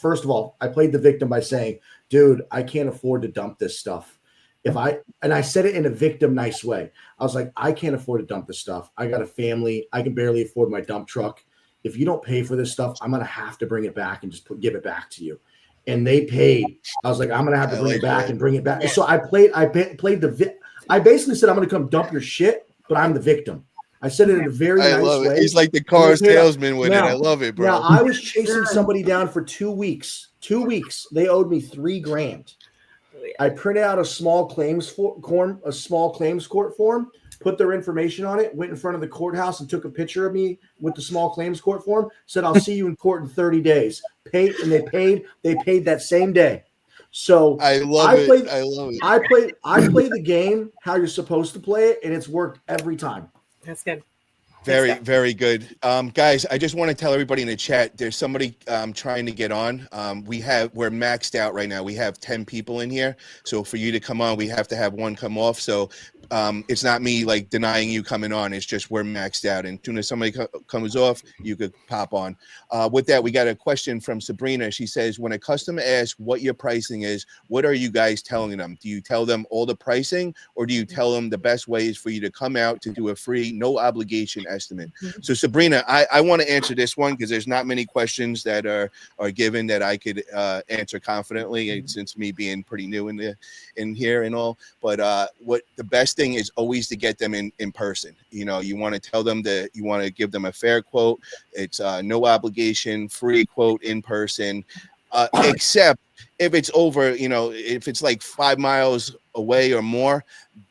first of all, I played the victim by saying, dude, I can't afford to dump this stuff. And I said it in a victim nice way. I was like, I can't afford to dump this stuff. I got a family. I can barely afford my dump truck. If you don't pay for this stuff, I'm going to have to bring it back and just give it back to you. And they paid. I was like, I'm going to have to bring it back and bring it back. So I played I basically said, I'm going to come dump your shit, but I'm the victim. I said it in a very nice way. He's like the car salesman with it. I love it, bro. Now, I was chasing somebody down for 2 weeks. 2 weeks. They owed me $3,000. I printed out a small claims court form, put their information on it, went in front of the courthouse and took a picture of me with the small claims court form, said, I'll see you in court in 30 days. Paid, and they paid that same day. So I love it. I play the game how you're supposed to play it, and it's worked every time. That's good. Very, very good. Guys, I just want to tell everybody in the chat, there's somebody trying to get on. We're maxed out right now. We have 10 people in here. So for you to come on, we have to have one come off. So it's not me like denying you coming on. It's just we're maxed out. And as soon as somebody comes off, you could pop on. With that, we got a question from Sabrina. She says, when a customer asks what your pricing is, what are you guys telling them? Do you tell them all the pricing, or do you tell them the best way is for you to come out to do a free, no obligation estimate? So Sabrina, I want to answer this one because there's not many questions that are given that I could answer confidently, since me being pretty new in here and all. But what the best thing is always to get them in person. You know, you want to tell them that you want to give them a fair quote. It's no obligation, free quote in person, except if it's over, if it's like 5 miles away or more,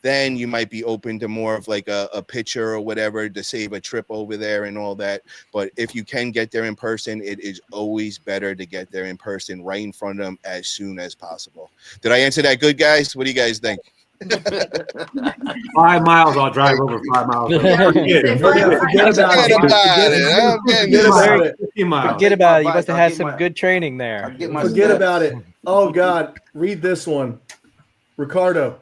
then you might be open to more of like a picture or whatever to save a trip over there and all that. But if you can get there in person, it is always better to get there in person, right in front of them as soon as possible. Did I answer that good, guys? What do you guys think? 5 miles, I'll drive over 5 miles. Forget about it. You must have had some good training there. Forget about it. Oh, God. Read this one. Ricardo.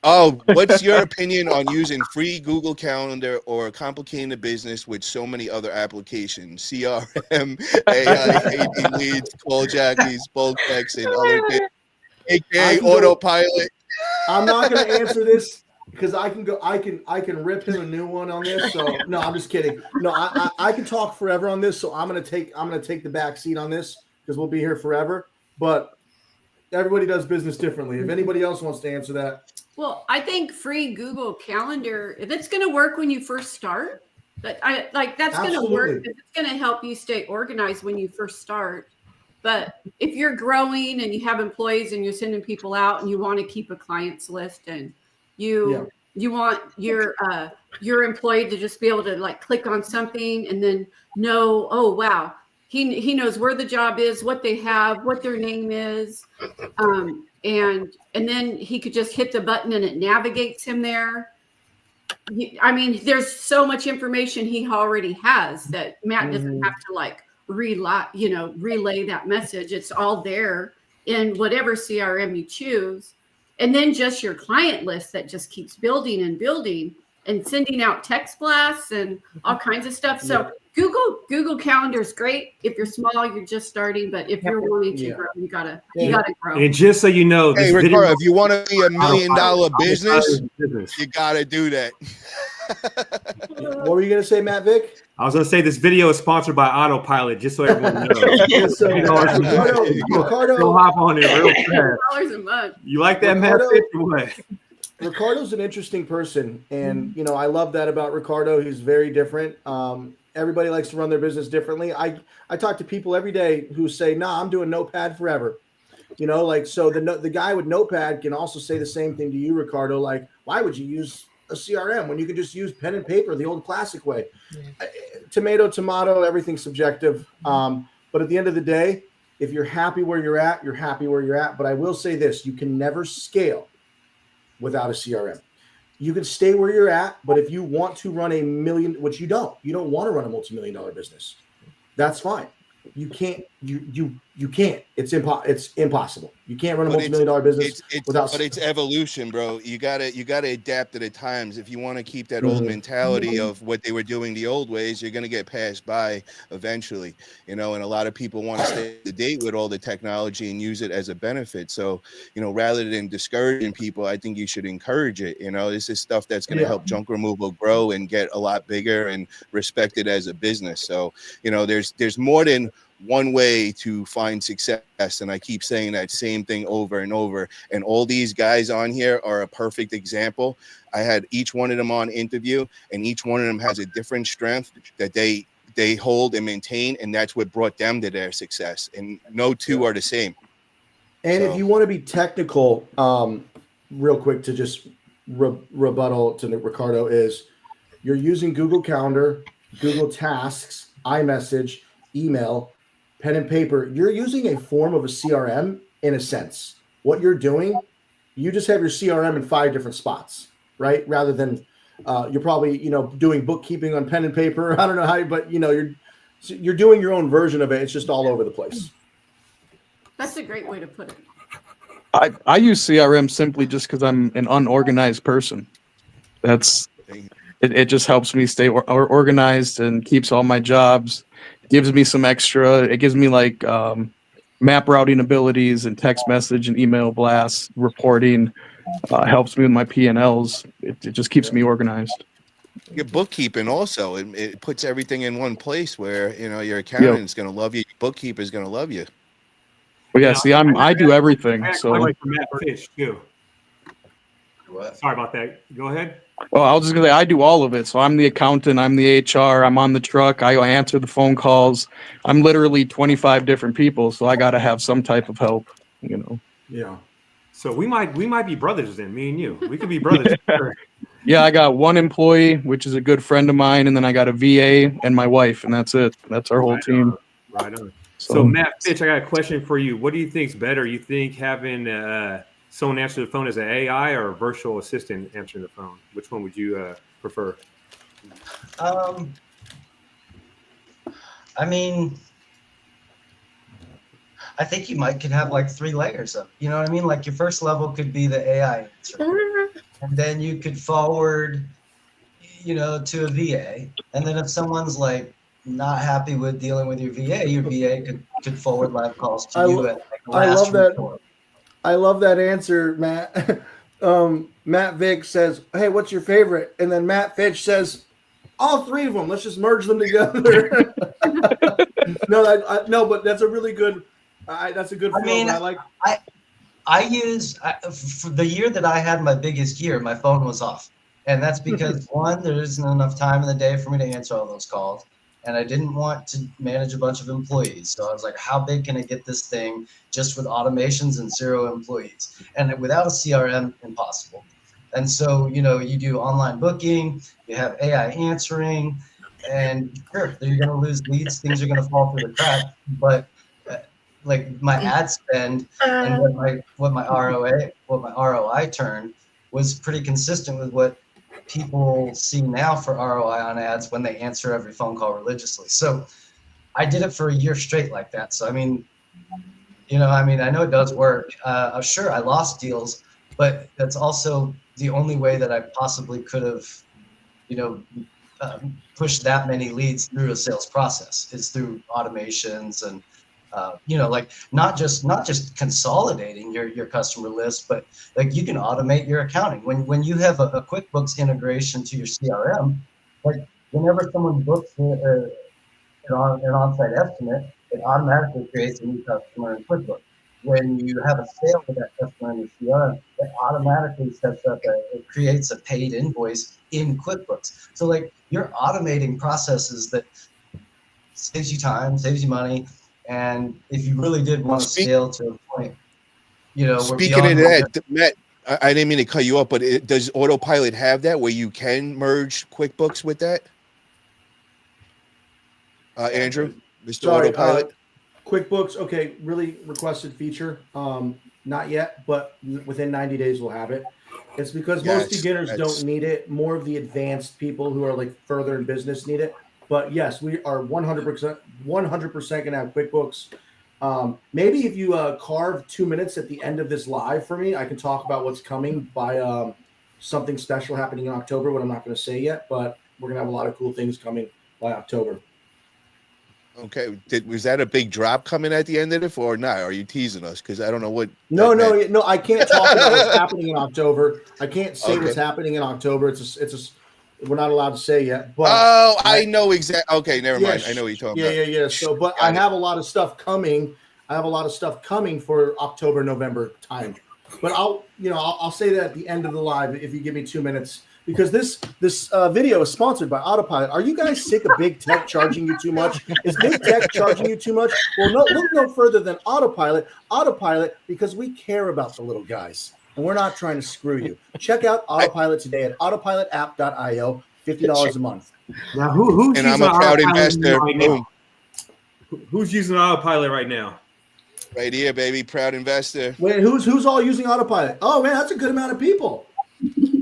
Oh, what's your opinion on using free Google Calendar or complicating the business with so many other applications? CRM, AI, AD leads, call jockeys, bulk text, and other things, aka Autopilot. I'm not going to answer this because I can rip him a new one on this. So no, I'm just kidding. No, I can talk forever on this. So I'm going to take the back seat on this because we'll be here forever. But everybody does business differently. If anybody else wants to answer that. Well, I think free Google Calendar, if it's going to work when you first start, but that's going to work because it's going to help you stay organized when you first start. But if you're growing and you have employees and you're sending people out and you want to keep a clients list and you want your employee to just be able to like click on something and then know, oh, wow, he knows where the job is, what they have, what their name is. And then he could just hit the button and it navigates him there. I mean, there's so much information he already has that Matt doesn't have to like relay that message. It's all there in whatever CRM you choose. And then just your client list that just keeps building and building and sending out text blasts and all kinds of stuff. So Google Calendar is great. If you're small, you're just starting, but if you're wanting to grow, you gotta grow. And just so you know, hey, Ricardo, if you want to be $1 million business, you gotta do that. What were you gonna say, Matt Vick? I was gonna say this video is sponsored by Autopilot, just so everyone knows. Ricardo, go hop on it real fast. $1 a month. You like that, Matt? Ricardo's an interesting person, and I love that about Ricardo. He's very different. Everybody likes to run their business differently. I talk to people every day who say, "Nah, I'm doing Notepad forever." So the guy with Notepad can also say the same thing to you, Ricardo. Like, why would you use a CRM when you could just use pen and paper the old classic way? Tomato, everything's subjective. But at the end of the day, if you're happy where you're at, you're happy where you're at. But I will say this: you can never scale without a CRM. you can stay where you're at, but if you want to run a million, which you don't want to run a multi-million-dollar business, that's fine. You can't. You can't. It's impossible. You can't run a multi-million-dollar business without. But it's evolution, bro. You gotta adapt to the times. If you want to keep that old mentality of what they were doing the old ways, you're gonna get passed by eventually. And a lot of people want to stay up to date with all the technology and use it as a benefit. So, rather than discouraging people, I think you should encourage it. This is stuff that's gonna help junk removal grow and get a lot bigger and respected as a business. So, there's more than one way to find success, and I keep saying that same thing over and over, and all these guys on here are a perfect example. I had each one of them on interview, and each one of them has a different strength that they hold and maintain, and that's what brought them to their success, and no two are the same. And if you want to be technical, real quick, to just rebuttal to Ricardo, is you're using Google Calendar, Google Tasks, iMessage, email, pen and paper. You're using a form of a CRM in a sense. What you're doing, you just have your CRM in 5 different spots, right? Rather than you're probably doing bookkeeping on pen and paper. I don't know how, but you're doing your own version of it. It's just all over the place. That's a great way to put it. I use CRM simply just because I'm an unorganized person. It just helps me stay organized and keeps all my jobs. Gives me some extra. It gives me like map routing abilities and text message and email blasts, reporting. Helps me with my P&Ls. It just keeps me organized. Your bookkeeping also, it puts everything in one place where your accountant's going to love you, your bookkeeper's going to love you. Well, yeah. See, I do everything. So like Matt Fitch too. What? Sorry about that. Go ahead. Well, I was just gonna say I do all of it. So I'm the accountant, I'm the HR, I'm on the truck, I answer the phone calls. I'm literally 25 different people, so I gotta have some type of help, Yeah. So we might be brothers then, me and you. We could be brothers. Yeah, I got one employee, which is a good friend of mine, and then I got a VA and my wife, and that's it. That's our whole team. Right on. So Matt Fitch, I got a question for you. What do you think's better? You think having someone answer the phone as an AI or a virtual assistant answering the phone? Which one would you prefer? I mean, I think you could have like 3 layers of, you know what I mean? Like your first level could be the AI answer, and then you could forward, to a VA, and then if someone's like not happy with dealing with your VA could forward live calls to you at like the last resort. I love that answer, Matt. Matt Vick says, "Hey, what's your favorite?" And then Matt Fitch says, "All 3 of them. Let's just merge them together." No, but that's a really good. That's a good. I mean, I use for the year that I had my biggest year, my phone was off, and that's because one, there isn't enough time in the day for me to answer all those calls. And I didn't want to manage a bunch of employees. So I was like, how big can I get this thing just with automations and 0 employees? And without a CRM, impossible. And so, you do online booking, you have AI answering, and sure, you're going to lose leads. Things are going to fall through the crack. But like my ad spend and what my ROI turned was pretty consistent with what people see now for ROI on ads when they answer every phone call religiously. So I did it for a year straight like that. So, I know it does work. Sure, I lost deals, but that's also the only way that I possibly could have, pushed that many leads through a sales process is through automations and, not just consolidating your customer list, but like you can automate your accounting. When you have a QuickBooks integration to your CRM, like whenever someone books an on-site estimate, it automatically creates a new customer in QuickBooks. When you have a sale with that customer in the CRM, it automatically sets up it creates a paid invoice in QuickBooks. So like you're automating processes that saves you time, saves you money. And if you really did want to scale to a point, Speaking of that, Matt, I didn't mean to cut you off, but does Autopilot have that where you can merge QuickBooks with that? Andrew, Mr. Autopilot? QuickBooks, really requested feature. Not yet, but within 90 days we'll have it. It's because Yes, most beginners that's- don't need it. More of the advanced people who are like further in business need it. But yes, we are 100% gonna have QuickBooks. Maybe if you carve 2 minutes at the end of this live for me, I can talk about what's coming by something special happening in October. What I'm not going to say yet, but we're gonna have a lot of cool things coming by October. Okay, was that a big drop coming at the end of it, or not? Are you teasing us? Because I don't know what. No, that no, meant. no. I can't talk about what's happening in October. I can't say what's Okay. happening in October. We're not allowed to say yet. But Oh, I know exactly. Okay, never yeah, mind. I know what you're talking about. Yeah. So, but I have a lot of stuff coming. I have a lot of stuff coming for October, November time. But I'll say that at the end of the live if you give me 2 minutes, because this video is sponsored by Autopilot. Are you guys sick of big tech charging you too much? Is big tech charging you too much? Well, look no further than Autopilot. Autopilot, because we care about the little guys and we're not trying to screw you. Check out Autopilot today at autopilotapp.io. $50 a month. Now, who's And using I'm a proud Autopilot investor. right Boom. now? Who's using Autopilot right now? Right here, baby. Proud investor. Wait, who's all using Autopilot? Oh man, that's a good amount of people.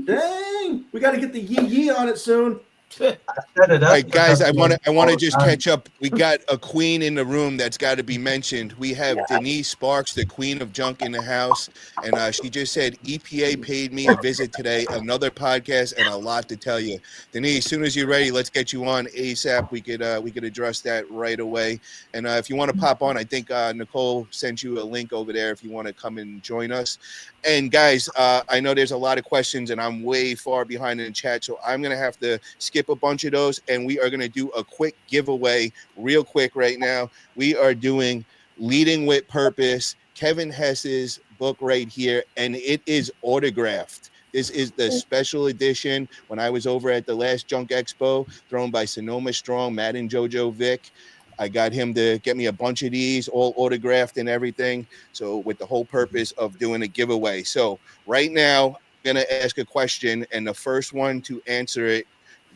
Dang, we got to get the yee on it soon. I set it up. All right, guys, I want all to the just time. catch up. We got a queen in the room that's got to be mentioned. We have Denise Sparks, the queen of junk in the house, and she just said EPA paid me a visit today. Another podcast and a lot to tell you. Denise, as soon as you're ready, let's get you on ASAP. We could address that right away. And if you want to pop on, I think Nicole sent you a link over there if you want to come and join us. And guys, I know there's a lot of questions, and I'm way far behind in the chat, so I'm gonna have to skip a bunch of those, and we are going to do a quick giveaway real quick right now. We are doing Leading with Purpose, Kevin Hess's book right here, and it is autographed. This is the special edition. When I was over at the last Junk Expo, thrown by Sonoma Strong, Matt and Jojo, Vick, I got him to get me a bunch of these, all autographed and everything. So with the whole purpose of doing a giveaway. So right now, I'm going to ask a question, and the first one to answer it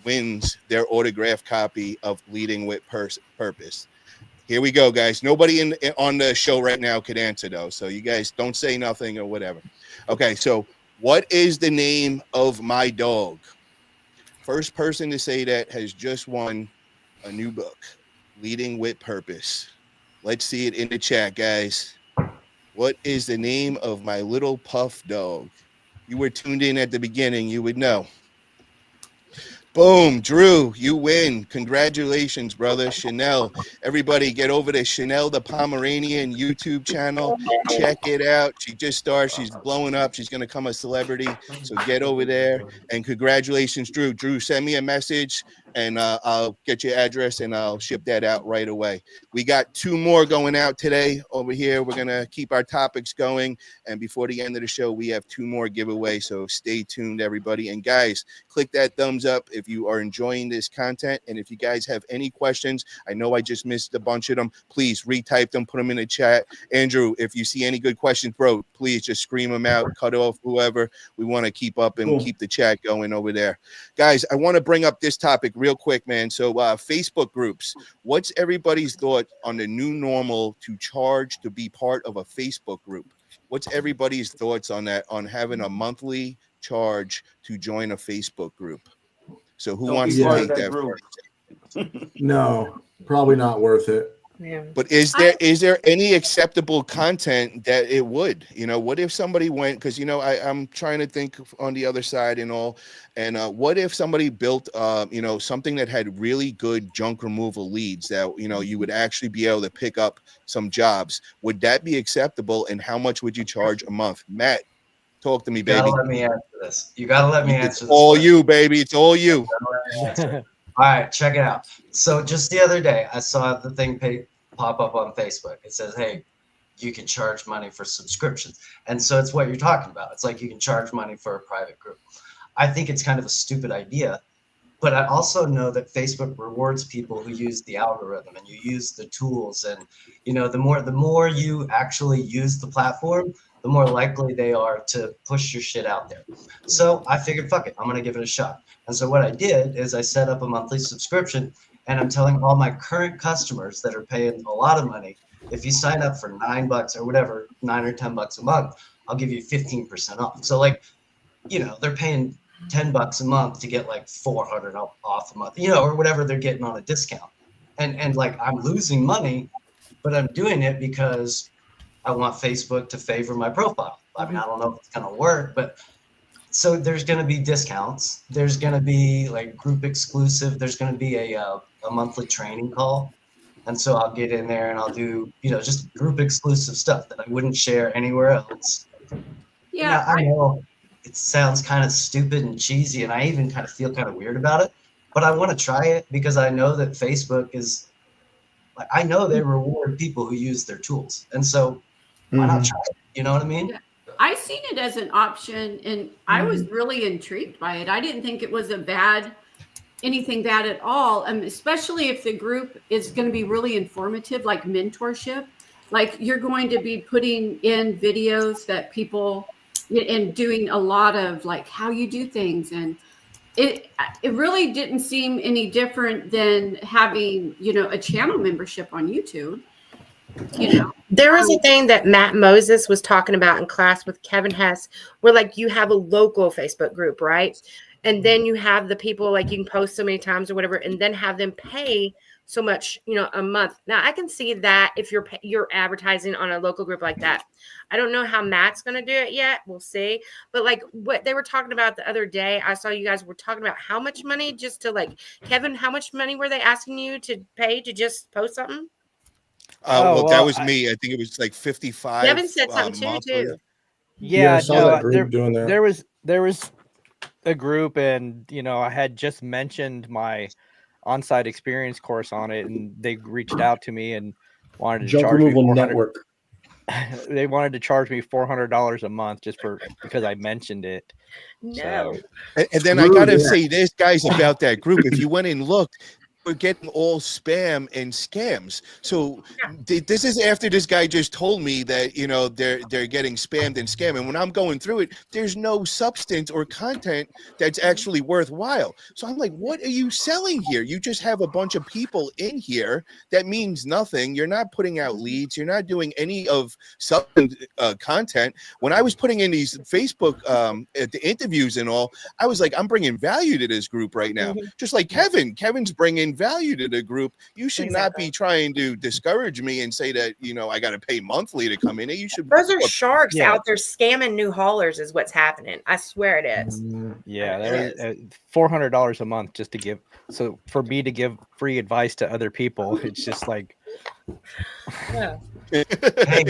wins their autographed copy of Leading with Purpose. Here we go, guys. Nobody on the show right now could answer, though, so you guys don't say nothing or whatever. Okay, so what is the name of my dog? First person to say that has just won a new book, Leading with Purpose. Let's see it in the chat, guys. What is the name of my little puff dog? You were tuned in at the beginning, you would know. Boom, Drew, you win. Congratulations, brother. Chanel. Everybody get over to Chanel the Pomeranian YouTube channel. Check it out. She just started. She's blowing up. She's going to become a celebrity. So get over there. And congratulations, Drew. Drew, send me a message and I'll get your address and I'll ship that out right away. We got 2 more going out today over here. We're going to keep our topics going. And before the end of the show, we have 2 more giveaways. So stay tuned, everybody. And guys, click that thumbs up if you are enjoying this content. And if you guys have any questions, I know I just missed a bunch of them. Please retype them, put them in the chat. Andrew, if you see any good questions, bro, please just scream them out, cut off whoever. We want to keep up and keep the chat going over there. Guys, I want to bring up this topic real quick, man. So Facebook groups, what's everybody's thought on the new normal to charge to be part of a Facebook group? What's everybody's thoughts on that, on having a monthly charge to join a Facebook group? So who wants to take that first? No, probably not worth it. Yeah. But is there any acceptable content that it would? You know, what if somebody went, because, you know, I'm trying to think on the other side and all, and what if somebody built, you know, something that had really good junk removal leads that, you know, you would actually be able to pick up some jobs? Would that be acceptable? And how much would you charge a month? Matt, talk to me, baby. You gotta let me answer this. You gotta let me answer It's this. all you, baby. It's all you. All right, check it out. So just the other day, I saw the thing pop up on Facebook. It says, hey, you can charge money for subscriptions. And so it's what you're talking about. It's like you can charge money for a private group. I think it's kind of a stupid idea, but I also know that Facebook rewards people who use the algorithm and you use the tools. And, you know, the more you actually use the platform, the more likely they are to push your shit out there. So I figured, fuck it, I'm going to give it a shot. And so what I did is I set up a monthly subscription, and I'm telling all my current customers that are paying a lot of money, if you sign up for $9 or whatever, $9 or $10 a month, I'll give you 15% off. So like they're paying $10 a month to get like 400 off a month, or whatever they're getting on a discount. And like, I'm losing money, but I'm doing it because I want Facebook to favor my profile. I mean, I don't know if it's going to work, but so there's going to be discounts. There's going to be like group exclusive. There's going to be a monthly training call. And so I'll get in there and I'll do, just group exclusive stuff that I wouldn't share anywhere else. Yeah. Now, I know it sounds kind of stupid and cheesy, and I even kind of feel kind of weird about it, but I want to try it because I know that Facebook is like, I know they reward people who use their tools. And so why not try it? You know what I mean? Yeah. I seen it as an option, and I was really intrigued by it. I didn't think it was anything bad at all. Especially if the group is going to be really informative, like mentorship, like you're going to be putting in videos that people and doing a lot of like how you do things. And it really didn't seem any different than having, a channel membership on YouTube. There was a thing that Matt Moses was talking about in class with Kevin Hess, where like you have a local Facebook group, right? And then you have the people, like you can post so many times or whatever, and then have them pay so much, a month. Now I can see that if you're advertising on a local group like that. I don't know how Matt's going to do it yet. We'll see. But like what they were talking about the other day, I saw you guys were talking about how much money just to like, Kevin, how much money were they asking you to pay to just post something? Well, that was me. I think it was like 55. Kevin said something too. Yeah, I saw that group doing that. There was a group, and I had just mentioned my on-site experience course on it, and they reached out to me and wanted to Junk charge me removal network. They wanted to charge me $400 a month just because I mentioned it. No. So. And then I gotta say this, guys, about that group. If you went and looked, we're getting all spam and scams. So this is after this guy just told me that they're getting spammed and scammed. And when I'm going through it, there's no substance or content that's actually worthwhile. So I'm like, what are you selling here? You just have a bunch of people in here that means nothing. You're not putting out leads. You're not doing any of substance content. When I was putting in these Facebook at the interviews and all, I was like, I'm bringing value to this group right now. Just like Kevin's bringing value to the group. You should not be trying to discourage me and say that I got to pay monthly to come in. You should. Those are sharks out there scamming new haulers is what's happening. I swear it is. Yeah, that was $400 a month just to give. So for me to give free advice to other people, it's just like. Yeah. Hey,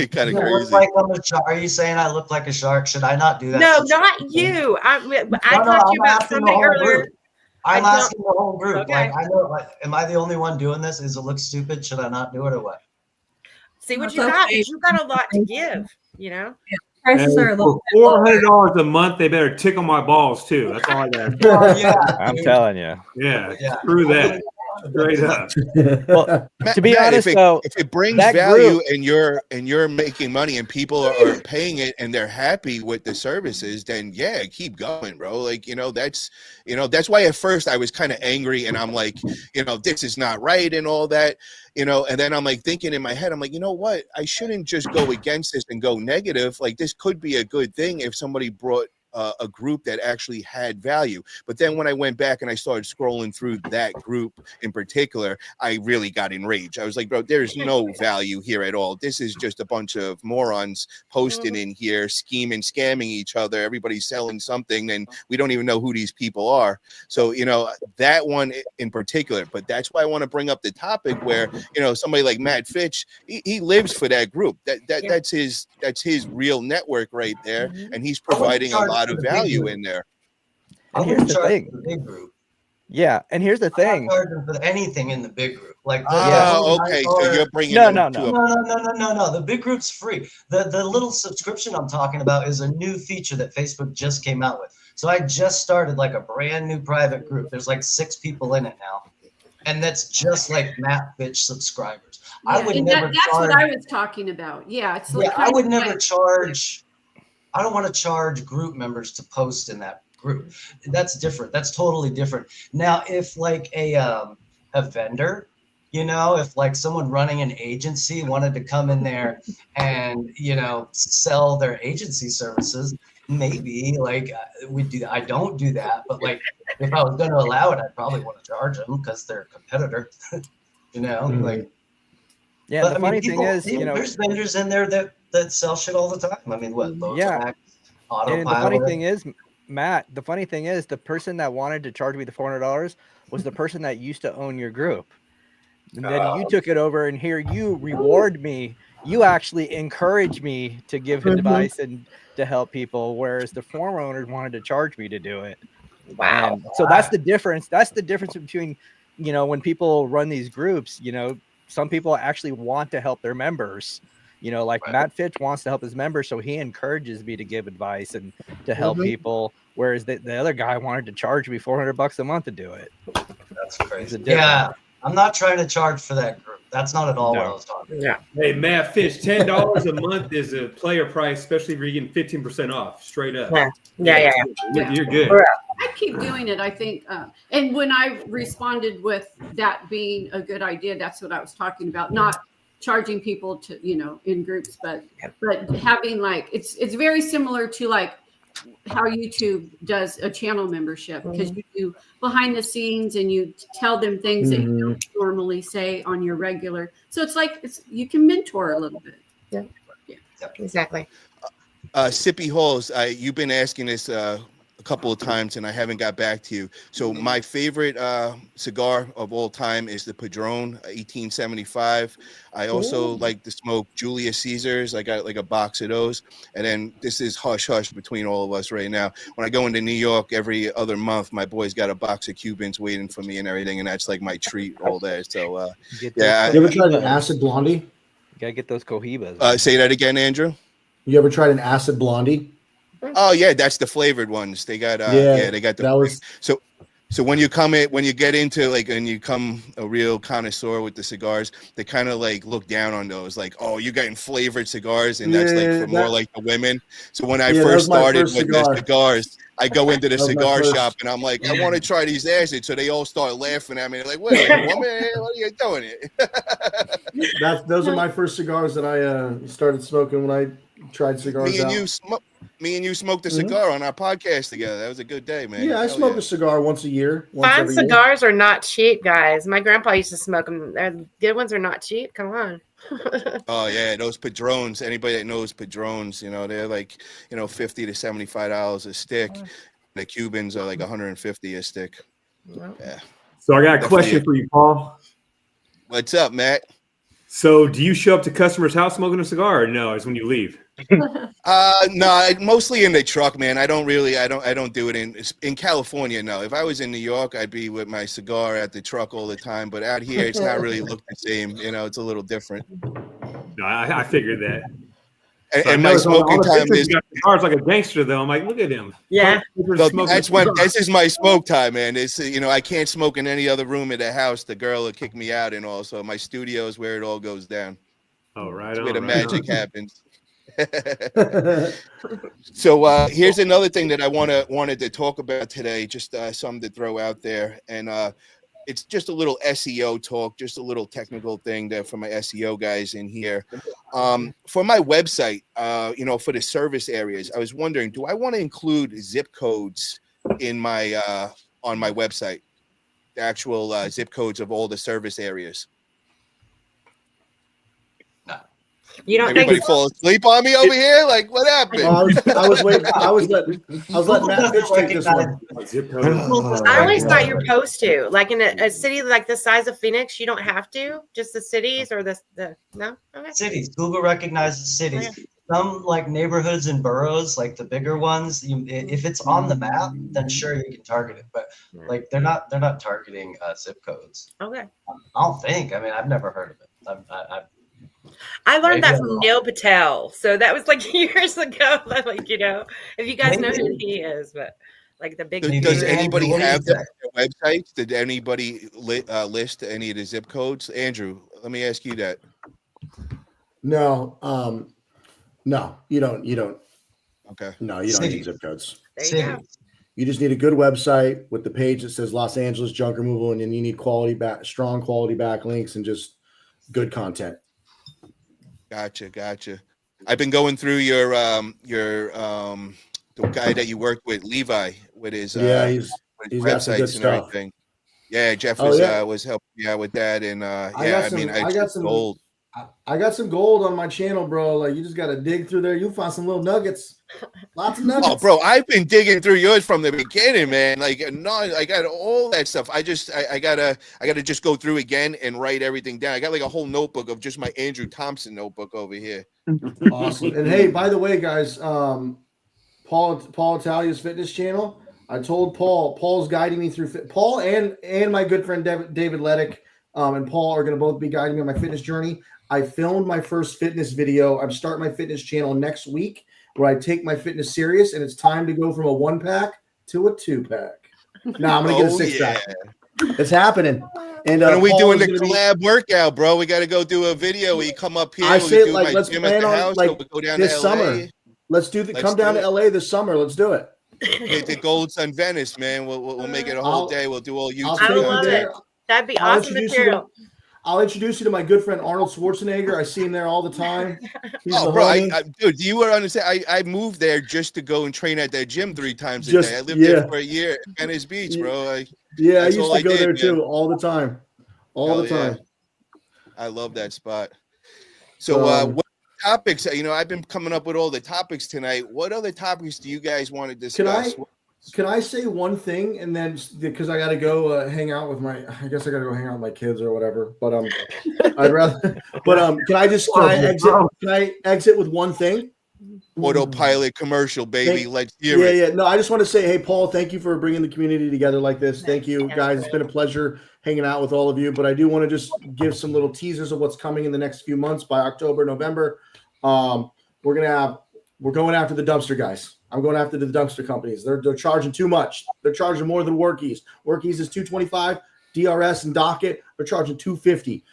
kind of crazy. Like are you saying I look like a shark? Should I not do that? No, not you. I talked to you about something earlier. I'm asking the whole group. Okay. Like, I know. Like, am I the only one doing this? Is it look stupid? Should I not do it or what? See what you got. You got a lot to give. Prices are a little $400 a month. They better tickle my balls too. That's all I got. I'm telling you. Yeah. Screw that. Straight up. Well, to be honest, if it brings value and you're making money and people are paying it and they're happy with the services, then yeah, keep going, bro. Like that's why at first I was kind of angry and I'm like, this is not right and all that, and then I'm like thinking in my head, I'm like, you know what? I shouldn't just go against this and go negative. Like this could be a good thing if somebody brought a group that actually had value. But then when I went back and I started scrolling through that group in particular, I really got enraged. I was like, bro, there's no value here at all. This is just a bunch of morons posting in here, scheming, scamming each other. Everybody's selling something and we don't even know who these people are. So, that one in particular, but that's why I want to bring up the topic where, somebody like Matt Fitch, he lives for that group. That's his real network right there. And he's providing a lot of value in there. And here's the thing. The big group. Yeah, and here's the thing. I'm not charging for anything in the big group. Like, okay, so you're bringing no. The big group's free. The little subscription I'm talking about is a new feature that Facebook just came out with. So I just started like a brand new private group. There's like 6 people in it now, and that's just like Matt Fitch subscribers. Yeah, I would never. That's what I was talking about. Yeah, it's like I would never charge. I don't want to charge group members to post in that group. That's different. That's totally different. Now, if like a vendor, if like someone running an agency wanted to come in there and, sell their agency services, maybe like we do. I don't do that, but like if I was going to allow it, I'd probably want to charge them because they're a competitor. Like. Yeah, But, the funny thing is, there's vendors in there that sell shit all the time. I mean, what? Yeah. Autopilot. And the funny thing is, Matt, the person that wanted to charge me the $400 was the person that used to own your group. And then you took it over, and here you reward me. You actually encourage me to give advice and to help people, whereas the former owners wanted to charge me to do it. Wow. And so that's the difference. That's the difference between, when people run these groups, some people actually want to help their members. Like Matt Fitch wants to help his members, so he encourages me to give advice and to help people. Whereas the other guy wanted to charge me $400 a month to do it. That's crazy. Yeah, I'm not trying to charge for that group. That's not at all what I was talking about. Yeah. Hey, Matt Fitch, $10 a month is a player price, especially if you're getting 15% off, straight up. Yeah. You're good. I keep doing it, I think. And when I responded with that being a good idea, that's what I was talking about. Not charging people to, in groups, but having like, it's very similar to like how YouTube does a channel membership, because you do behind the scenes and you tell them things that you don't normally say on your regular. So it's like, you can mentor a little bit. Yeah. Exactly. Sippy Halls, you've been asking this a couple of times and I haven't got back to you. So my favorite cigar of all time is the Padron 1875. I also like to smoke Julius Caesars. I got like a box of those. And then this is hush hush between all of us right now. When I go into New York every other month, my boy's got a box of Cubans waiting for me and everything, and that's like my treat all day. So yeah. You ever tried an acid blondie? You gotta get those Cohibas. Say that again, Andrew. You ever tried an acid blondie? Oh yeah, that's the flavored ones. They got they got the that was so when you get into like, and you come a real connoisseur with the cigars, they kind of like look down on those, like, oh, you're getting flavored cigars, and that's like for more like the women. So when I first started with the cigars, I go into the cigar shop and I'm like, I want to try these acids. So they all start laughing at me. They're like, wait, woman, what are you doing it? Those are my first cigars that I started smoking when I tried cigars. Me and you smoked a cigar on our podcast together. That was a good day, man. Yeah, I smoke a cigar once a year. Fine cigars are not cheap, guys. My grandpa used to smoke them. Good ones are not cheap. Come on. Oh yeah, those Padrones. Anybody that knows Padrones, they're like, $50 to $75 a stick. The Cubans are like $150 a stick. Yeah. So I got a question for you, Paul. What's up, Matt? So do you show up to customers' house smoking a cigar, or no? It's when you leave. No, mostly in the truck, man. I don't do it in California. No, if I was in New York, I'd be with my cigar at the truck all the time. But out here, it's not really look the same. It's a little different. No, I figured that. And my smoking time is cigars like a gangster, though. I'm like, look at him. Yeah, this is my smoke time, man. It's I can't smoke in any other room in the house. The girl will kick me out, and also my studio is where it all goes down. Oh, right. Where the magic happens. So here's another thing that I wanted to talk about today, just something to throw out there, and it's just a little SEO talk, just a little technical thing for my SEO guys in here. For my website, for the service areas, I was wondering, do I want to include zip codes in my on my website, the actual zip codes of all the service ares? You don't Everybody fall asleep on me over here? Like, what happened? I was waiting. I was letting Matt Fitch take this one. I always thought you're supposed to. Like in a city like the size of Phoenix, you don't have to. Just the cities or the no? Okay. Cities. Google recognizes cities. Okay. Some like neighborhoods and boroughs, like the bigger ones, if it's on the map, then sure you can target it. But like they're not targeting zip codes. Okay. I don't think. I mean, I've never heard of it. I learned that from Neil Patel. So that was like years ago. Like, if you guys know who he is, but like the big. Does anybody have their websites? Did anybody list any of the zip codes? Andrew, let me ask you that. No, no, you don't. Okay. No, you don't need zip codes. You just need a good website with the page that says Los Angeles junk removal, and then you need strong quality backlinks and just good content. Gotcha. I've been going through your the guy that you worked with, Levi, with his he's with his got some good websites and stuff. everything. Yeah, Jeff Oh, was yeah. was helping me out with that, and I got some gold. I got some gold on my channel, bro. Like, you just got to dig through there. You'll find some little nuggets. Lots of nuggets. Oh, bro, I've been digging through yours from the beginning, man. Like, no, I got all that stuff. I gotta just go through again and write everything down. I got like a whole notebook of just my Andrew Thompson notebook over here. Awesome. And hey, by the way, guys, Paul Italia's fitness channel. I told Paul's guiding me through Paul and my good friend David Leddick, and Paul are going to both be guiding me on my fitness journey. I filmed my first fitness video. I'm starting my fitness channel next week, where I take my fitness serious, and it's time to go from a 1-pack to a 2-pack. Now I'm going to get a 6-pack. It's happening. And when are we doing the Paul is gonna collab workout, bro? We got to go do a video. We come up here. I we say, do like, my let's gym at plan the on, house, like, or we go down this to LA. summer. Let's do Let's come do down it. to LA this summer. Let's do it. Hit the Gold Sun Venice, man. We'll make it a whole day. We'll do all YouTube. I love it. That'd be awesome material. I'll introduce you to my good friend Arnold Schwarzenegger. I see him there all the time. He's Oh, the bro, homie. dude, you would understand. I moved there just to go and train at that gym 3 times a Just- day. I lived yeah. there for a year at Venice Beach, bro. I that's used all to go did, there man. too, all the time. All the Hell yeah. time. I love that spot. So, what topics? I've been coming up with all the topics tonight. What other topics do you guys want to discuss? Can I say one thing, and then because I got to go hang out with I guess I got to go hang out with my kids or whatever. But I'd rather. But can I exit with one thing? Autopilot commercial, baby. Let's hear it. Yeah. No, I just want to say, hey, Paul, thank you for bringing the community together like this. Thank you, guys. It's been a pleasure hanging out with all of you. But I do want to just give some little teasers of what's coming in the next few months. By October, November, we're going after the dumpster guys. I'm going after the dumpster companies. They're charging too much. They're charging more than Workies. Workies is $225. DRS and Docket, they're charging $250.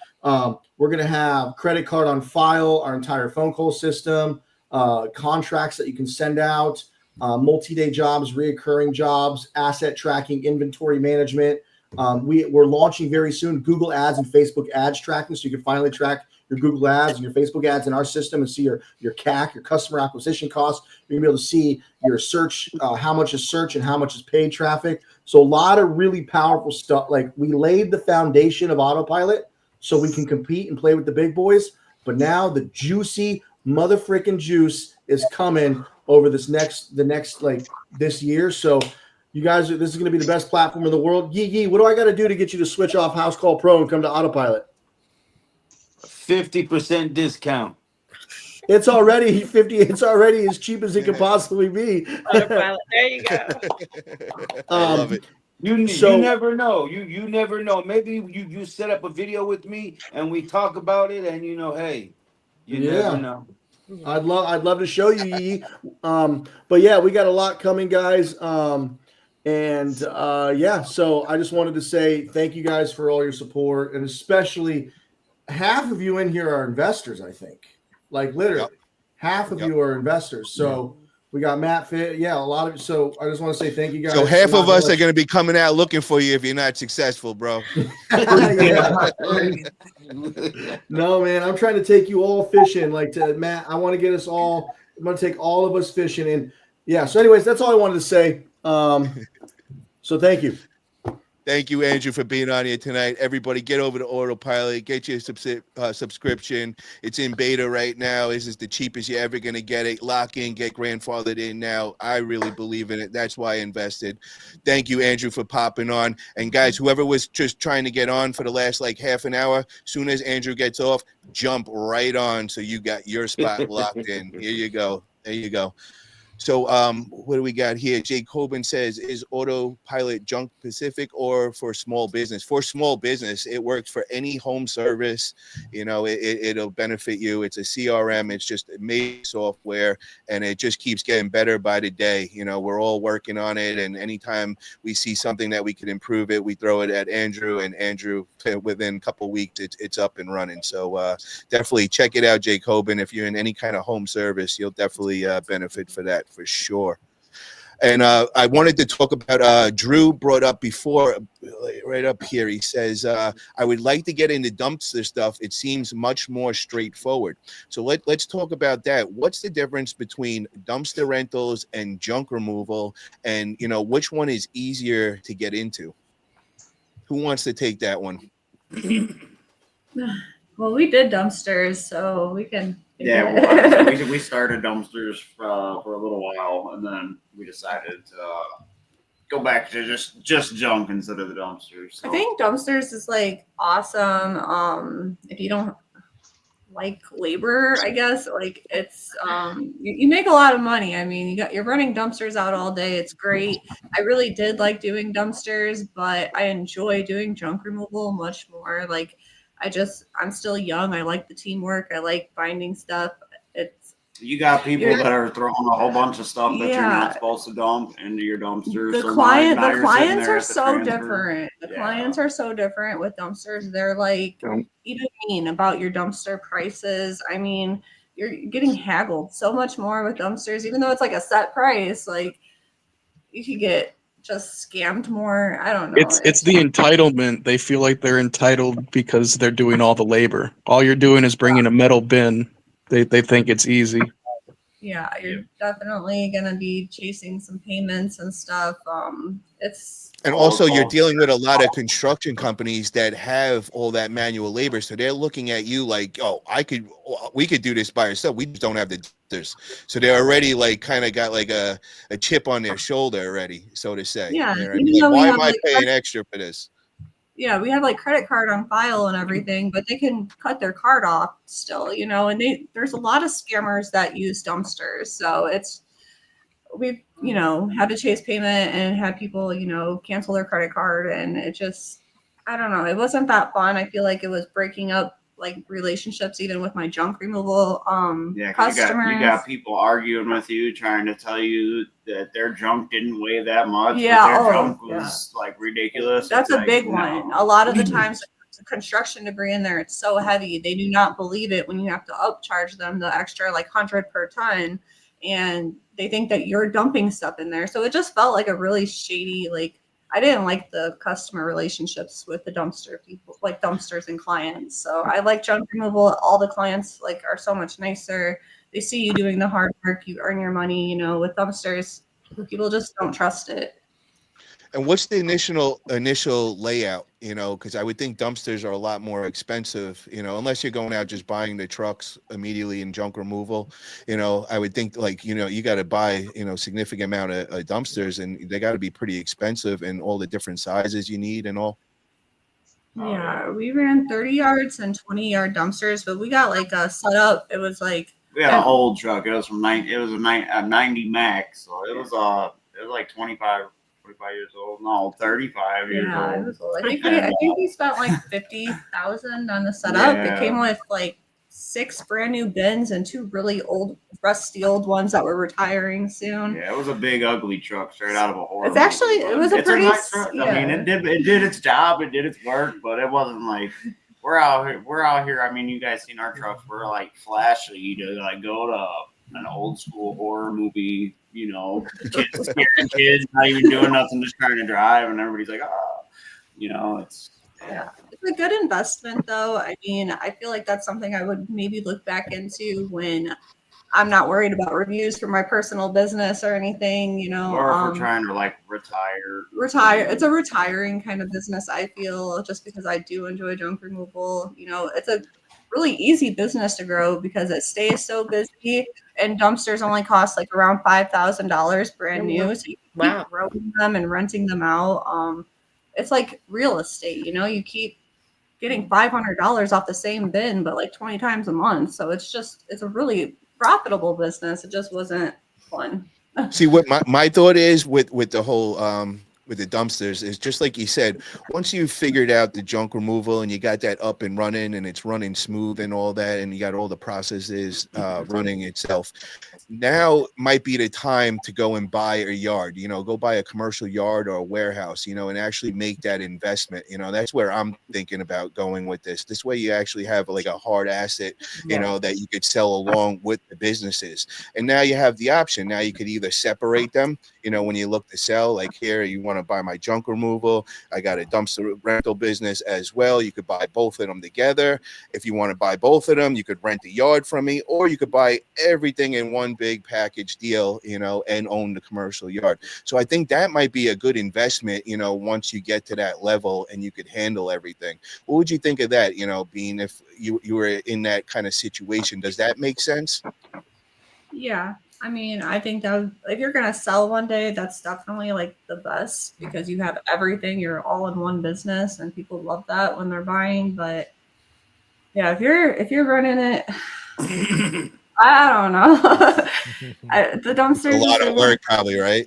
We're going to have credit card on file, our entire phone call system, contracts that you can send out, multi-day jobs, reoccurring jobs, asset tracking, inventory management. We're launching very soon Google Ads and Facebook Ads tracking, so you can finally track your Google Ads and your Facebook Ads in our system and see your CAC, your customer acquisition costs. You're gonna be able to see your search, how much is search and how much is paid traffic. So a lot of really powerful stuff. Like, we laid the foundation of Autopilot so we can compete and play with the big boys. But now the juicy mother-frickin' juice is coming over this year. So you guys, this is going to be the best platform in the world. Yee, what do I got to do to get you to switch off House Call Pro and come to Autopilot? 50% discount. It's already 50. It's already as cheap as it could possibly be. Autopilot. There you go. I love it. You never know. You never know. Maybe you set up a video with me and we talk about it, and hey, you never know. I'd love to show you, Yee. But yeah, we got a lot coming, guys. So I just wanted to say thank you guys for all your support, and especially half of you in here are investors, I think. Like, literally, half of you are investors. So we got Matt Fit. Yeah, a lot of. So I just want to say thank you guys. So half of us are going to be coming out looking for you if you're not successful, bro. No, man, I'm trying to take you all fishing. Matt, I want to get us all. I'm going to take all of us fishing. And yeah. So, anyways, that's all I wanted to say. So thank you. Thank you, Andrew, for being on here tonight. Everybody, get over to Autopilot. Get your subscription. It's in beta right now. This is the cheapest you're ever going to get it. Lock in, get grandfathered in now. I really believe in it. That's why I invested. Thank you, Andrew, for popping on. And, guys, whoever was just trying to get on for the last, half an hour, soon as Andrew gets off, jump right on so you got your spot locked in. Here you go. There you go. So what do we got here? Jay Coben says, is Autopilot junk specific or for small business? For small business, it works for any home service. It'll benefit you. It's a CRM. It's just made software, and it just keeps getting better by the day. We're all working on it, and anytime we see something that we can improve it, we throw it at Andrew, and Andrew, within a couple of weeks, it's up and running. So definitely check it out, Jay Coben. If you're in any kind of home service, you'll definitely benefit for that. For sure. And I wanted to talk about Drew brought up before, right up here. He says, I would like to get into dumpster stuff. It seems much more straightforward. So let's talk about that. What's the difference between dumpster rentals and junk removal? And, you know, which one is easier to get into? Who wants to take that one? Well, we did dumpsters, so we can. Yeah, we started dumpsters for a little while, and then we decided to go back to just junk instead of the dumpsters. So. I think dumpsters is like awesome. If you don't like labor, I guess like it's you make a lot of money. I mean, you're running dumpsters out all day. It's great. I really did like doing dumpsters, but I enjoy doing junk removal much more. Like I'm still young. I like the teamwork. I like finding stuff. You got people that are throwing a whole bunch of stuff that you're not supposed to dump into your dumpsters. The clients are so different. The clients are so different with dumpsters. They're like, you know, mean about your dumpster prices. I mean, you're getting haggled so much more with dumpsters, even though it's like a set price. Like you could get just scammed more. I don't know. It's the entitlement. They feel like they're entitled because they're doing all the labor. All you're doing is bringing a metal bin. They think it's easy. Yeah, you're definitely gonna be chasing some payments and stuff. And also you're dealing with a lot of construction companies that have all that manual labor. So they're looking at you like, oh, we could do this by ourselves. We just don't have the dumpsters. So they're already like kind of got like a chip on their shoulder already, so to say. Yeah. You know what I mean? Like, why am I paying extra for this? Yeah, we have like credit card on file and everything, but they can cut their card off still, you know, and there's a lot of scammers that use dumpsters. So we've, you know, had to chase payment and had people, you know, cancel their credit card, and it just, I don't know, it wasn't that fun. I feel like it was breaking up like relationships even with my junk removal customers. You got people arguing with you, trying to tell you that their junk didn't weigh that much. Yeah, their junk was like ridiculous. That's it's a big one. A lot of the times the construction debris in there, it's so heavy. They do not believe it when you have to upcharge them the extra like 100 per ton, and they think that you're dumping stuff in there. So it just felt like a really shady, like I didn't like the customer relationships with the dumpster people, like dumpsters and clients. So I like junk removal. All the clients like are so much nicer. They see you doing the hard work. You earn your money. You know, with dumpsters, people just don't trust it. And what's the initial layout? You know, because I would think dumpsters are a lot more expensive. You know, unless you're going out just buying the trucks immediately in junk removal. You know, I would think like, you know, you got to buy, you know, significant amount of dumpsters, and they got to be pretty expensive, and all the different sizes you need and all. Yeah, we ran 30 yards and 20-yard dumpsters, but we got like a setup. It was like we had an old truck. It was from a 90 Max, so it was like 25 years old. No, 35 years old. It was old. I think we spent like $50,000 on the setup. Yeah. It came with like 6 brand new bins and 2 really old, rusty old ones that were retiring soon. Yeah, it was a big, ugly truck straight out of a horror. It's actually, it was a pretty nice truck. Yeah. I mean, it did its job, it did its work, but it wasn't like we're out here. I mean, you guys seen our trucks. We're like flashy to like go to an old school horror movie. You know, kids scaring kids, not even doing nothing, just trying to drive, and everybody's like, oh, you know, it's a good investment though. I mean, I feel like that's something I would maybe look back into when I'm not worried about reviews for my personal business or anything, you know. Or if we're trying to like retire. It's a retiring kind of business, I feel, just because I do enjoy junk removal. You know, it's a really easy business to grow because it stays so busy, and dumpsters only cost like around $5,000 brand new. So you can keep growing them and renting them out. It's like real estate, you know, you keep getting $500 off the same bin, but like 20 times a month. So it's a really profitable business. It just wasn't fun. See, what my thought is with the whole with the dumpsters is just like you said, once you've figured out the junk removal and you got that up and running and it's running smooth and all that, and you got all the processes running itself, now might be the time to go and buy a yard, go buy a commercial yard or a warehouse, and actually make that investment. That's where I'm thinking about going with this. This way you actually have like a hard asset, that you could sell along with the businesses. And now you have the option. Now you could either separate them, when you look to sell, like here, you want to buy my junk removal. I got a dumpster rental business as well. You could buy both of them together. If you want to buy both of them, you could rent a yard from me, or you could buy everything in one big package deal, and own the commercial yard. So I think that might be a good investment, once you get to that level and you could handle everything. What would you think of that, being if you were in that kind of situation? Does that make sense? Yeah. I mean, I think that if you're going to sell one day, that's definitely like the best because you have everything. You're all in one business and people love that when they're buying. But yeah, if you're running it, I don't know. The dumpster. A lot of work probably, right?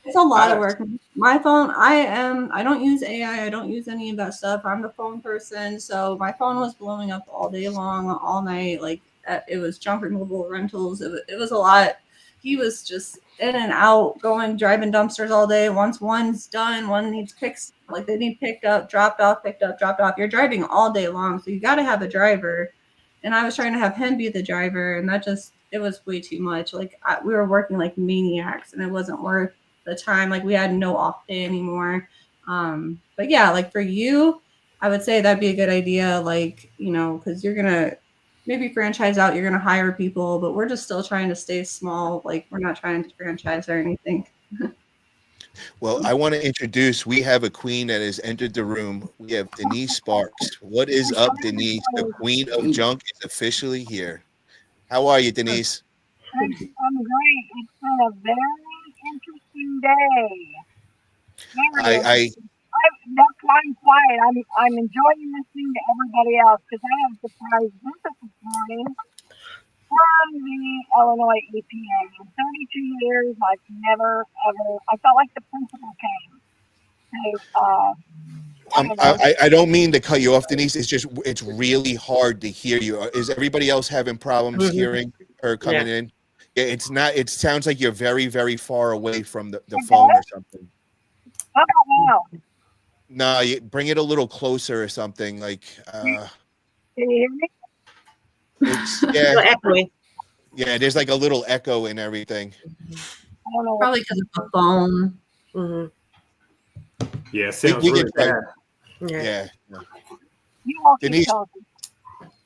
It's a lot of work. My phone, I don't use AI. I don't use any of that stuff. I'm the phone person. So my phone was blowing up all day long, all night. Like it was junk removal rentals. It was a lot. He was just in and out, driving dumpsters all day. Once one's done, one needs picked, like they need picked up, dropped off, picked up, dropped off. You're driving all day long. So you got to have a driver. And I was trying to have him be the driver. And it was way too much. Like we were working like maniacs and it wasn't worth the time. Like we had no off day anymore. But yeah, like for you, I would say that'd be a good idea. Like, because you're going to maybe franchise out, you're going to hire people, but we're just still trying to stay small. Like we're not trying to franchise or anything. Well, I want to introduce, we have a queen that has entered the room. We have Denise Sparks. What is up, Denise? The queen of junk is officially here. How are you, Denise? I'm great. It's been a very interesting day. That's why I'm quiet. I'm enjoying listening to everybody else because I have a surprise visit this morning from the Illinois EPA. In 32 years, I've never ever. I felt like the principal came. I don't mean to cut you off, Denise. It's really hard to hear you. Is everybody else having problems hearing her coming in? Yeah, it's not. It sounds like you're very, very far away from the phone or something. How about now? No, bring it a little closer or something. Like, can you hear me? It's echoey. Yeah, there's like a little echo and everything. I don't know. Probably because of the phone. Mm-hmm. Yeah, sounds really bad. Yeah. You all keep Denise, talking.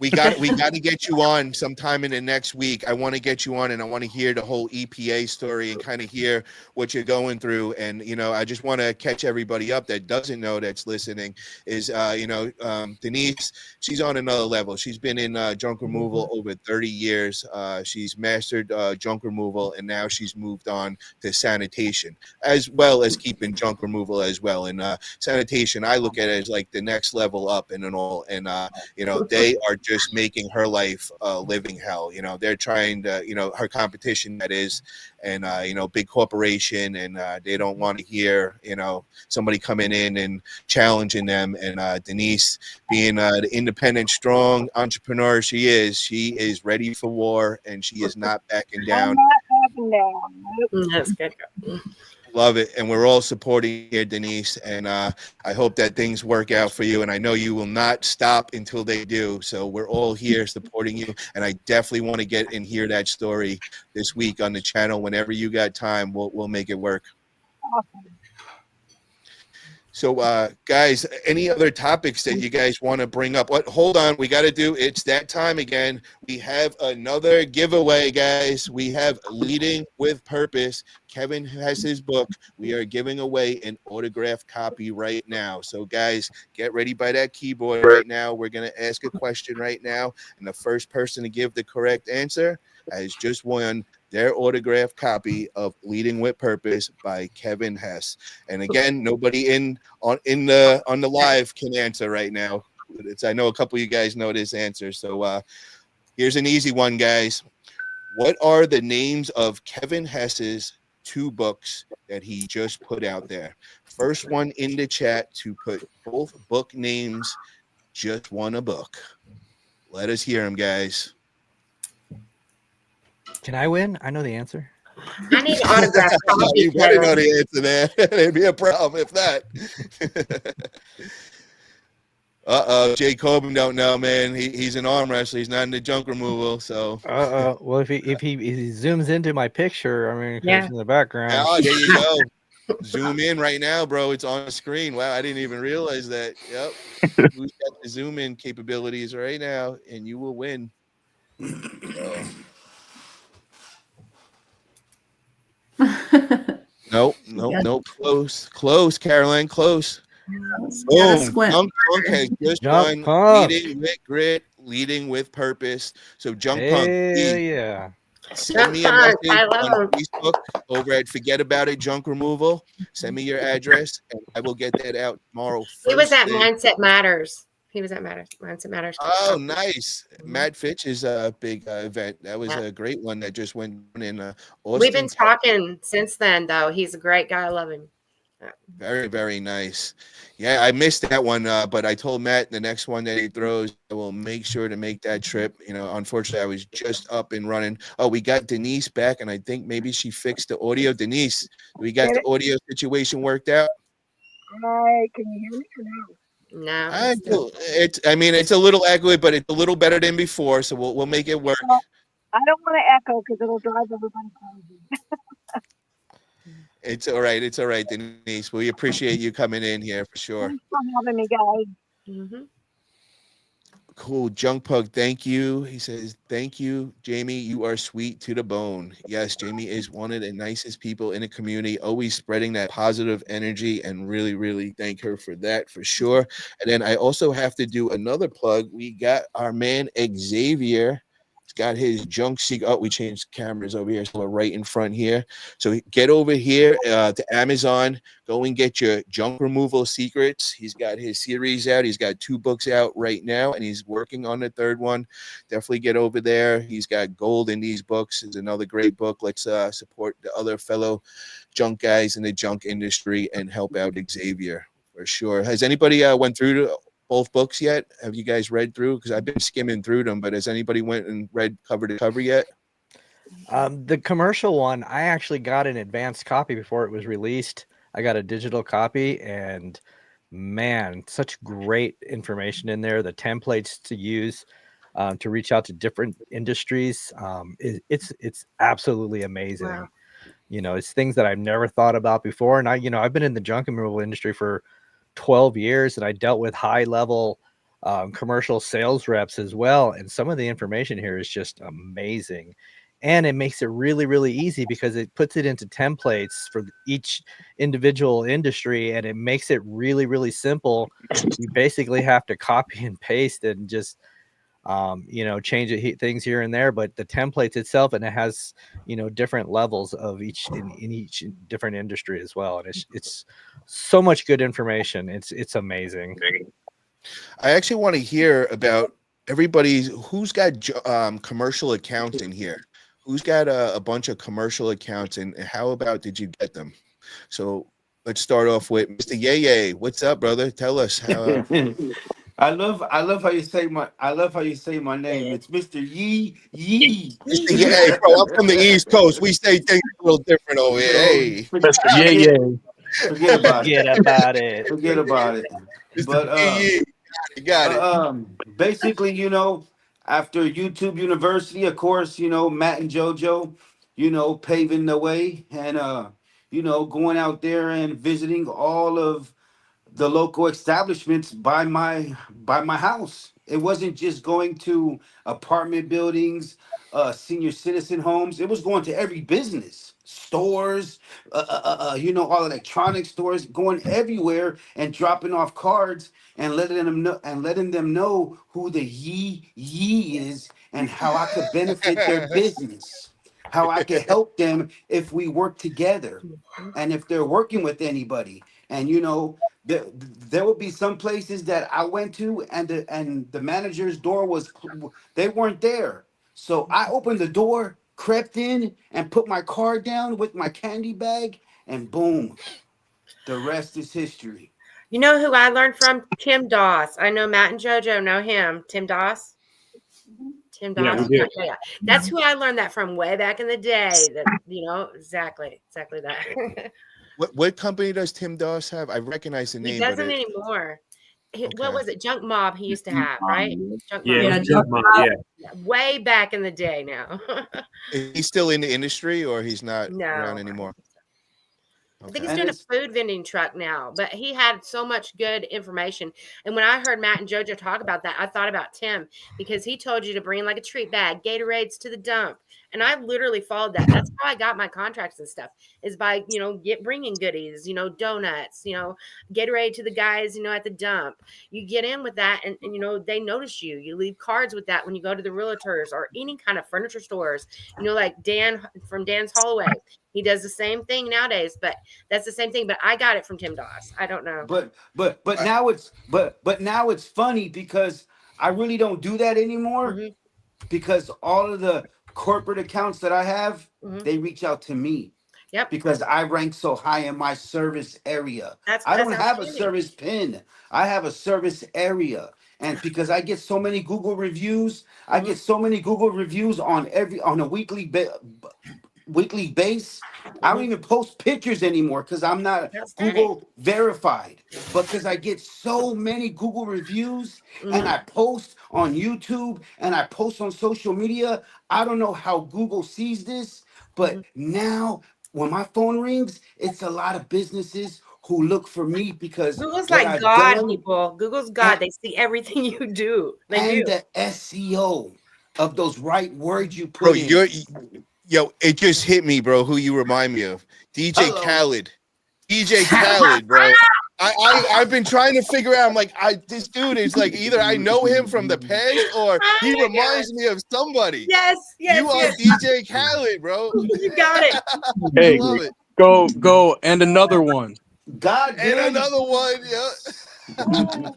we got to get you on sometime in the next week. I want to get you on, and I want to hear the whole EPA story and kind of hear what you're going through. And I just want to catch everybody up that doesn't know, that's listening. Is Denise? She's on another level. She's been in junk removal over 30 years. She's mastered junk removal, and now she's moved on to sanitation, as well as keeping junk removal as well. And sanitation, I look at it as like the next level up and all. And they are just making her life a living hell. They're trying to, her competition, that is, and big corporation, and they don't want to hear somebody coming in and challenging them. And Denise, being the independent, strong entrepreneur she is ready for war, and she is not backing down. I'm not backing down. That's good. Love it. And we're all supporting here, Denise. And I hope that things work out for you. And I know you will not stop until they do. So we're all here supporting you. And I definitely want to get and hear that story this week on the channel. Whenever you got time, we'll make it work. Awesome. So, guys, any other topics that you guys want to bring up? Hold on. We got to do, it's that time again. We have another giveaway, guys. We have Leading with Purpose. Kevin has his book. We are giving away an autographed copy right now. So, guys, get ready by that keyboard right now. We're going to ask a question right now. And the first person to give the correct answer has just won their autographed copy of Leading with Purpose by Kevin Hess. And again, nobody on the live can answer right now. I know a couple of you guys know this answer. So here's an easy one, guys. What are the names of Kevin Hess's 2 books that he just put out there. First one in the chat to put both book names just won a book. Let us hear him, guys. Can I win? I know the answer. I need an autograph. You better know the answer there. It'd be a problem if not. Jay Coben don't know, man. He's an arm wrestler. He's not into junk removal. So well, if he zooms into my picture, I mean, Yeah. in the background. oh, there you go. Zoom in right now, bro. It's on the screen. Wow, I didn't even realize that. Yep. Who's got the zoom in capabilities right now, and you will win. Nope. Close, Caroline, close. Boom. Junk Punk has just Junk won Punk. leading with grit, leading with purpose. So Junk Hell Punk, please yeah. send me a Junk Punk, message I love on him. Facebook over at Forget About It Junk Removal. Send me your address, and I will get that out tomorrow. He was at thing. Mindset Matters. He was at Mindset Matters. Oh, nice. Matt Fitch's big event. That was a great one that just went in Austin. We've been talking since then, though. He's a great guy. I love him. Very, very nice. Yeah, I missed that one, but I told Matt the next one that he throws, I will make sure to make that trip. You know, unfortunately, I was just up and running. Oh, we got Denise back, and I think maybe she fixed the audio. Denise, we got the audio situation worked out. Hi, can you hear me or no? No. It's a little echoey, but it's a little better than before, so we'll make it work. Well, I don't want to echo because it'll drive everybody crazy. It's all right. It's all right, Denise. We appreciate you coming in here for sure. Thanks for having me, guys. Mm-hmm. Cool. Junk Pug, thank you. He says, thank you, Jamie. You are sweet to the bone. Yes, Jamie is one of the nicest people in the community, always spreading that positive energy, and really, really thank her for that for sure. And then I also have to do another plug. We got our man Xavier. He's got his junk secret. Oh, we changed cameras over here, so we're right in front here. So get over here to Amazon. Go and get your junk removal secrets. He's got his series out. He's got 2 books out right now, and he's working on the 3rd one. Definitely get over there. He's got gold in these books. It's another great book. Let's support the other fellow junk guys in the junk industry and help out Xavier for sure. Has anybody went through both books yet? Have you guys read through? Because I've been skimming through them, but has anybody went and read cover to cover yet? The commercial one, I actually got an advanced copy before it was released. I got a digital copy, and man, such great information in there. The templates to use to reach out to different industries. It's absolutely amazing. Wow. You know, it's things that I've never thought about before. And I've been in the junk removal industry for 12 years, and I dealt with high level commercial sales reps as well. And some of the information here is just amazing. And it makes it really, really easy because it puts it into templates for each individual industry, and it makes it really, really simple. You basically have to copy and paste and just, change things here and there. But the templates itself, and it has, different levels of each in each different industry as well. And it's so much good information. It's amazing. I actually want to hear about everybody who's got commercial accounts in here. Who's got a bunch of commercial accounts, and how about did you get them? So let's start off with Mr. Yay. What's up, brother? Tell us how. I love how you say my name. It's Mr. Yee. Mr. Yay, bro. I'm from the East Coast. We say things a little different over here. Hey, Mr. Yay. Forget about it. Forget about it. But you got it. Basically, after YouTube University, of course, Matt and Jojo, paving the way, and going out there and visiting all of the local establishments by my house. It wasn't just going to apartment buildings, senior citizen homes. It was going to every business, stores, all electronic stores, going everywhere and dropping off cards and letting them know who the Yee is and how I could benefit their business, how I could help them if we work together, and if they're working with anybody. And there would be some places that I went to, and the manager's door they weren't there. So I opened the door crept in and put my car down with my candy bag, and boom, the rest is history. You know who I learned from? Tim Doss. I know Matt and Jojo know him. Tim Doss. Tim Yeah, Doss. we do. Yeah. That's who I learned that from way back in the day. That exactly that. What company does Tim Doss have? I recognize the He name, doesn't but anymore. Okay. What was it? Junk Mob he used to have, right? Junk Yeah, Mob. Junk Mob, yeah. Way back in the day now. is he still in the industry or he's not around No. anymore? I think Okay. he's doing a food vending truck now, but he had so much good information. And when I heard Matt and Jojo talk about that, I thought about Tim because he told you to bring like a treat bag, Gatorades to the dump. And I literally followed that. That's how I got my contracts and stuff is by, bringing goodies, donuts, Gatorade to the guys, at the dump. You get in with that and they notice you. You leave cards with that when you go to the realtors or any kind of furniture stores, like Dan from Dan's Holloway. He does the same thing nowadays, but that's the same thing. But I got it from Tim Doss. I don't know. But now it's funny because I really don't do that anymore because all of the corporate accounts that I have, they reach out to me. Yep. Because I rank so high in my service area. I don't have a service pin. I have a service area. And because I get so many Google reviews, I get so many Google reviews on a weekly base. I don't even post pictures anymore because I'm not Google verified. But because I get so many Google reviews and I post on YouTube and I post on social media, I don't know how Google sees this, but now when my phone rings, it's a lot of businesses who look for me because Google's like God, people. Google's God. They see everything you do. They do. The SEO of those right words you put in. Yo, it just hit me, bro. Who you remind me of? DJ Khaled. DJ Khaled, bro. I've been trying to figure out. I'm like, this dude is like either I know him from the past or he reminds me of somebody. Yes. You are DJ Khaled, bro. You got it. Hey, I love it. Go, and another one. God, and another one. Yeah.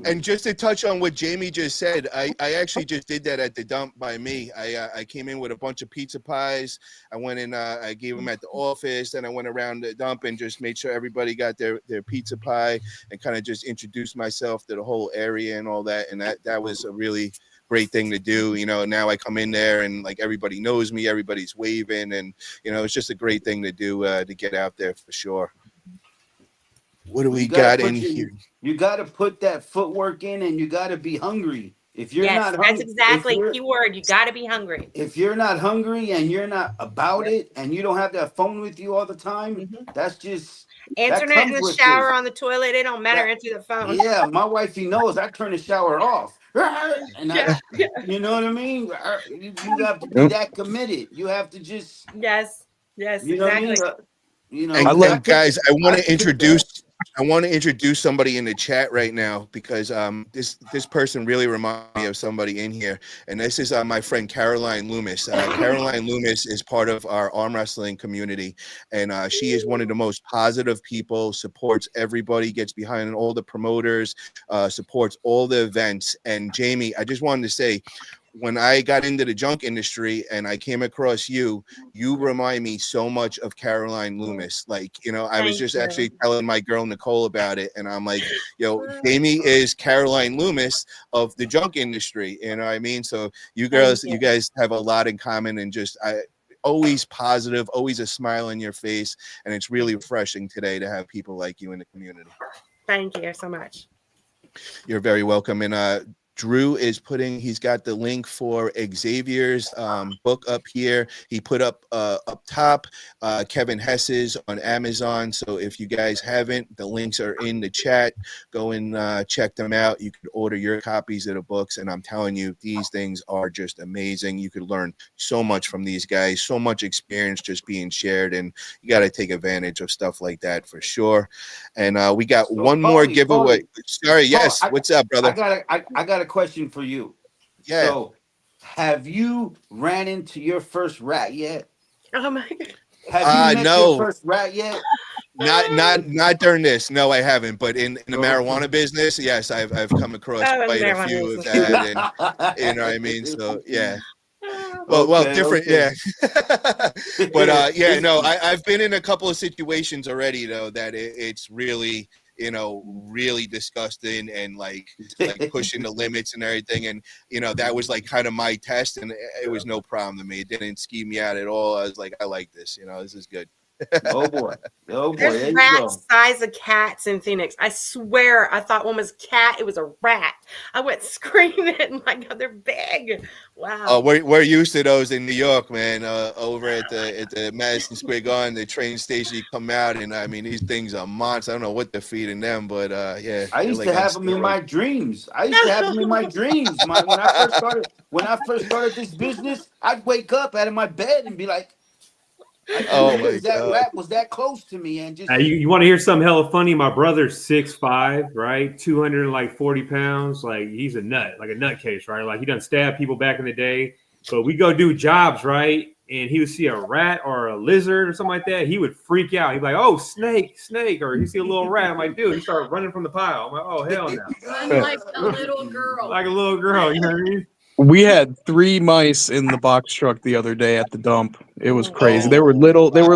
And just to touch on what Jamie just said, I actually just did that at the dump by me. I came in with a bunch of pizza pies. I went in, I gave them at the office, and I went around the dump and just made sure everybody got their pizza pie and kind of just introduced myself to the whole area and all that. And that was a really great thing to do. Now I come in there and like everybody knows me, everybody's waving, and it's just a great thing to do to get out there for sure. What do we got in here? You got to put that footwork in, and you got to be hungry. If you're not hungry, that's exactly key word. You got to be hungry. If you're not hungry and you're not about it, and you don't have that phone with you all the time, that's just answering it in the shower, on the toilet. It don't matter. Answer the phone. Yeah, my wifey knows. I turn the shower off, and you know what I mean. You have to be that committed. You have to just yes, you know exactly. What I mean? And guys, I want to introduce somebody in the chat right now because this person really reminds me of somebody in here, and this is my friend Caroline Loomis. Caroline Loomis is part of our arm wrestling community, and she is one of the most positive people. Supports everybody, gets behind all the promoters, supports all the events. And Jamie, I just wanted to say, when I got into the junk industry and I came across you remind me so much of Caroline Loomis. Like, I was just actually telling my girl Nicole about it, and I'm like, Jamie is Caroline Loomis of the junk industry. You know what I mean? So you guys have a lot in common, and just always positive, always a smile on your face, and it's really refreshing today to have people like you in the community. Thank you so much. You're very welcome. And Drew is he's got the link for Xavier's book up here. He put up top Kevin Hess's on Amazon. So if you guys haven't, the links are in the chat. Go and check them out. You can order your copies of the books. And I'm telling you, these things are just amazing. You could learn so much from these guys, so much experience just being shared. And you got to take advantage of stuff like that for sure. And we got one more giveaway. Sorry, yes. What's up, brother? I got a question for you. Yeah. So, have you ran into your first rat yet? Oh my God. Have you met your first rat yet? Not during this. No, I haven't. But in the marijuana business, yes, I've come across quite a few of that. And you know what I mean? So yeah. Well, Okay, different, okay. yeah. But yeah, no, I've been in a couple of situations already though that it's really, really disgusting and like pushing the limits and everything. And that was like kind of my test, and it was no problem to me. It didn't ski me out at all. I was like, I like this. This is good. Oh boy. Oh boy. There's There you rats go. size of cats in Phoenix. I swear I thought one was cat. It was a rat. I went screaming. My God, they're big. Wow. Oh, we're used to those in New York, man. Over at the Madison Square Garden, the train station, you come out, and I mean these things are monsters. I don't know what they're feeding them, but yeah. I used like to on have them in steroids. my dreams. When I first started this business, I'd wake up out of my bed and be like, Oh my that God. rat was that close to me, and just You want to hear something hella funny? My brother's 6'5", right? 240 pounds. Like he's a nut, like a nutcase, right? Like he done stabbed people back in the day. But we go do jobs, right? And he would see a rat or a lizard or something like that. He would freak out. He'd be like, "Oh, snake!" Or he see a little rat. I'm like, "Dude!" He started running from the pile. I'm like, "Oh, hell no!" Run like a little girl. Like a little girl. You know what I mean? We had 3 mice in the box truck the other day at the dump. It was crazy. Oh, They were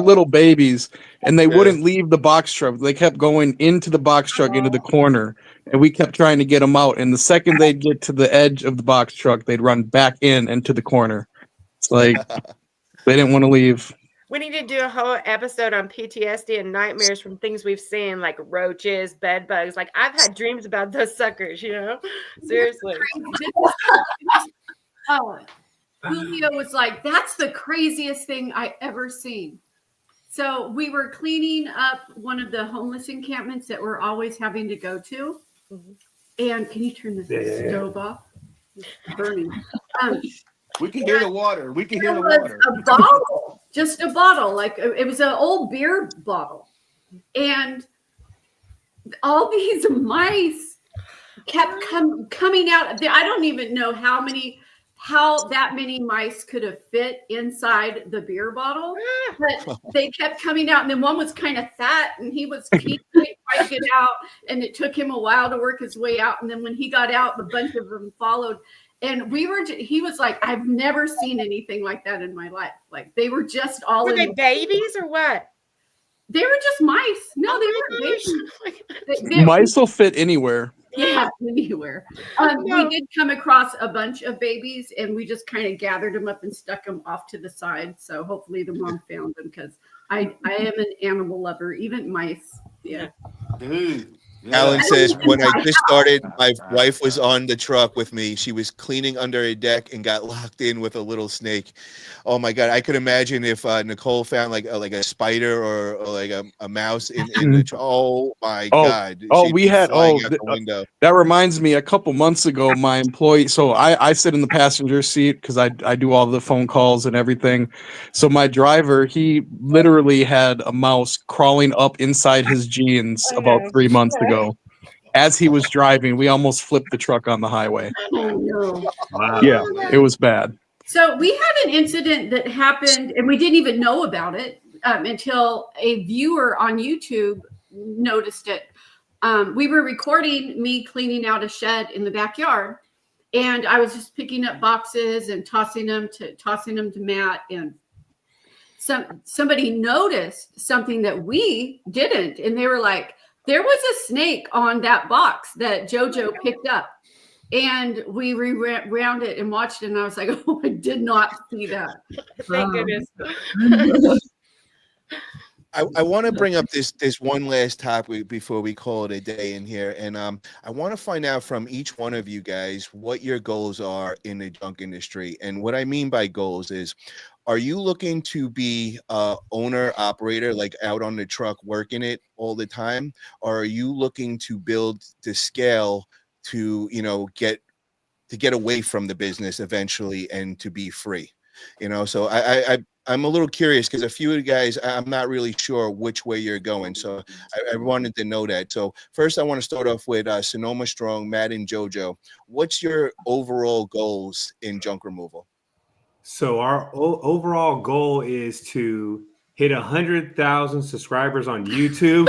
little babies, and they Okay. wouldn't leave the box truck. They kept going into the box truck into the corner, and we kept trying to get them out. And the second they'd get to the edge of the box truck, they'd run back into the corner. It's like they didn't want to leave. We need to do a whole episode on PTSD and nightmares from things we've seen, like roaches, bed bugs. Like I've had dreams about those suckers, Seriously. Oh, Julio was like, "That's the craziest thing I ever seen." So we were cleaning up one of the homeless encampments that we're always having to go to. And can you turn the stove off? It's burning. we can hear the water. We can hear the It was water. a bottle, just a bottle. Like it was an old beer bottle. And all these mice kept coming out. I don't even know how that many mice could have fit inside the beer bottle, but they kept coming out. And then one was kind of fat, and he trying to get out, and it took him a while to work his way out. And then when he got out, a bunch of them followed. And he was like, "I've never seen anything like that in my life." Like they were just all Were they babies or what? They were just mice. No, they weren't babies. Mice will fit anywhere. Yeah, anywhere. We did come across a bunch of babies, and we just kind of gathered them up and stuck them off to the side. So hopefully the mom found them, because I am an animal lover, even mice. Yeah. Dude. Alan says, when I just started, my wife was on the truck with me. She was cleaning under a deck and got locked in with a little snake. Oh my God. I could imagine if Nicole found like a spider or like a mouse in the truck. Oh my God. Oh, we had, out the window. That reminds me, a couple months ago, my employee, so I sit in the passenger seat because I do all the phone calls and everything. So my driver, he literally had a mouse crawling up inside his jeans about 3 months ago. As he was driving, we almost flipped the truck on the highway. Oh, no. Wow. Yeah, it was bad. So we had an incident that happened, and we didn't even know about it until a viewer on YouTube noticed it. We were recording me cleaning out a shed in the backyard, and I was just picking up boxes and tossing them to Matt, and somebody noticed something that we didn't, and they were like, "There was a snake on that box that Jojo picked up." And we rewound it and watched it, and I was like, "Oh, I did not see that." Thank goodness. I want to bring up this one last topic before we call it a day in here, and I want to find out from each one of you guys what your goals are in the junk industry. And what I mean by goals is, are you looking to be owner operator, like out on the truck working it all the time, or are you looking to build to scale to get away from the business eventually and to be free? So I'm a little curious because a few of you guys, I'm not really sure which way you're going. So I wanted to know that. So first I want to start off with Sonoma Strong, Matt and Jojo. What's your overall goals in junk removal? So our overall goal is to hit 100,000 subscribers on YouTube.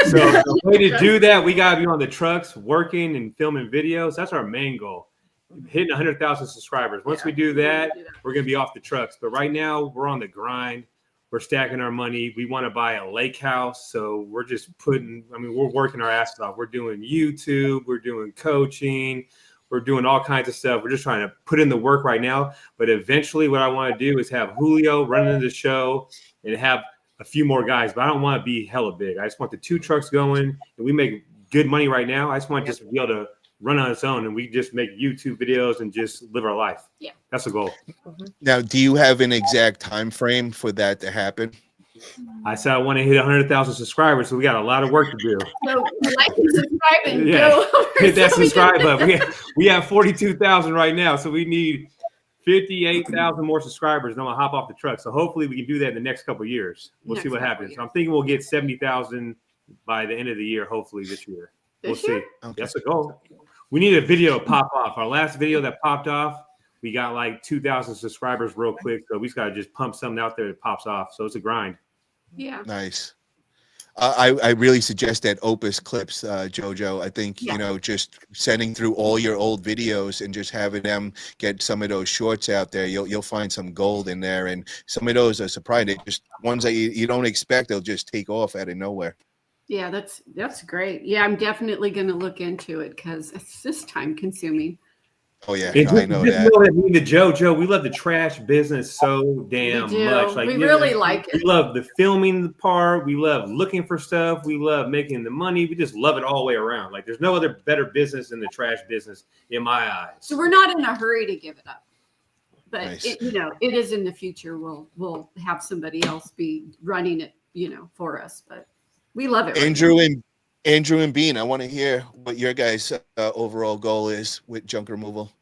So the way to do that, we gotta be on the trucks working and filming videos. That's our main goal. hitting 100,000 subscribers. Once we do that, we're going to be off the trucks. But right now, we're on the grind. We're stacking our money. We want to buy a lake house. So we're just we're working our asses off. We're doing YouTube. We're doing coaching. We're doing all kinds of stuff. We're just trying to put in the work right now. But eventually what I want to do is have Julio running the show and have a few more guys. But I don't want to be hella big. I just want the 2 trucks going. And we make good money right now. I just want to just be able to run on its own, and we just make YouTube videos and just live our life. Yeah, that's the goal. Now, do you have an exact time frame for that to happen? I said I want to hit 100,000 subscribers, so we got a lot of work to do. So like and subscribe and Yeah, go. hit that subscribe button. We have 42,000 right now, so we need 58,000 more subscribers, and I'm gonna hop off the truck. So hopefully we can do that in the next couple of years. We'll see what happens. So I'm thinking we'll get 70,000 by the end of the year, hopefully this year. We'll see. Okay. That's the goal. We need a video to pop off. Our last video that popped off, we got like 2,000 subscribers real quick. So we just got to just pump something out there that pops off. So it's a grind. Yeah. Nice. I really suggest that Opus Clips, Jojo. I think, just sending through all your old videos and just having them get some of those shorts out there, you'll find some gold in there. And some of those are surprising. Just ones that you don't expect, they'll just take off out of nowhere. Yeah, that's great. Yeah, I'm definitely going to look into it because it's just time consuming. Oh yeah, I know that. Me, the Jojo, we love the trash business so damn much. Like we really like it. We love the filming part. We love looking for stuff. We love making the money. We just love it all the way around. Like there's no other better business than the trash business in my eyes. So we're not in a hurry to give it up, but nice. it is in the future. We'll have somebody else be running it, for us, but. We love it. Andrew and Bean, I want to hear what your guys' overall goal is with junk removal.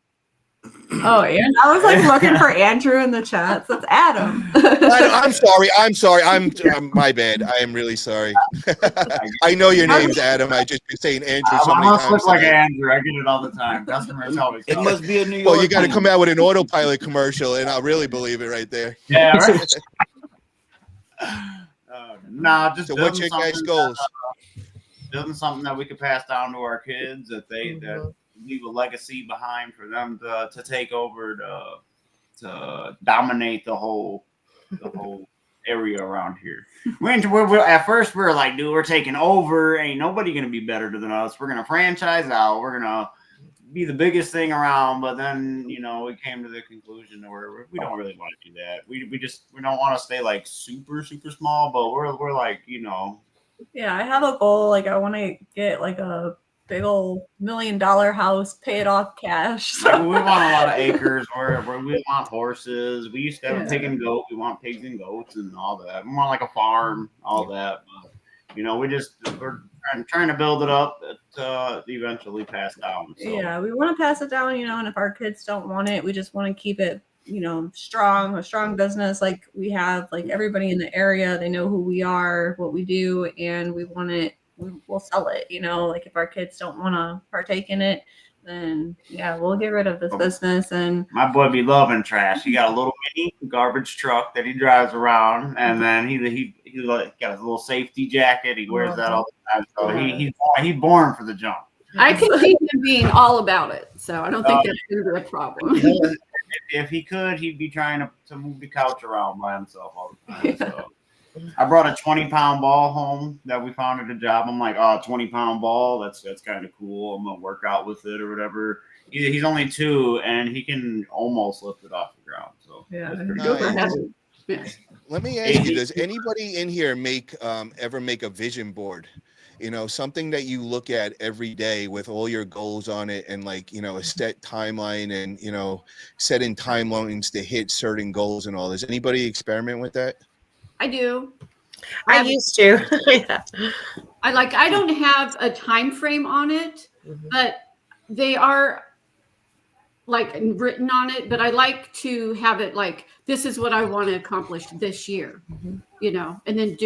Oh, and I was like looking for Andrew in the chats. It's Adam. I'm sorry. I'm my bad. I am really sorry. I know your name's Adam. I just been saying Andrew so many times. Look like Andrew. I get it all the time. Customers always. It must be a New York. Well, you got to come out with an Autopilot commercial, and I'll really believe it right there. Yeah. Right. Just so what's your guys' goals? Building something that we could pass down to our kids, that leave a legacy behind for them to take over to dominate the whole area around here. We're at first we were like, dude, we're taking over. Ain't nobody gonna be better than us. We're gonna franchise out. We're gonna be the biggest thing around. But then we came to the conclusion where we don't really want to do that. We don't want to stay like super small, but we're like Yeah, I have a goal. Like I want to get like a big old $1 million house, pay it off cash. So. Like, we want a lot of acres. We want horses. We used to have a pig and goat. We want pigs and goats and all that. We want like a farm, all that. But, we're trying to build it up to eventually pass down. So. Yeah, we want to pass it down, and if our kids don't want it, we just want to keep it, a strong business. Like we have like everybody in the area, they know who we are, what we do, and we want it. We'll sell it, like if our kids don't want to partake in it, then yeah, we'll get rid of this business. And my boy be loving trash. He got a little mini garbage truck that he drives around, and then he got his little safety jacket. He wears that all the time. So he's born for the junk. I can see him being all about it, so I don't think that's going to be a problem. If he could, he'd be trying to move the couch around by himself all the time. So. I brought a 20-pound ball home that we found at a job. I'm like, 20-pound ball. That's kind of cool. I'm gonna work out with it or whatever. He's only 2, and he can almost lift it off the ground. So nice. Let me ask you: does anybody in here ever make a vision board? Something that you look at every day with all your goals on it, and a set timeline, and setting timelines to hit certain goals and all. Does anybody experiment with that? I do. I used to. Yeah. I don't have a time frame on it, but they are like written on it. But I like to have it like, this is what I want to accomplish this year, and then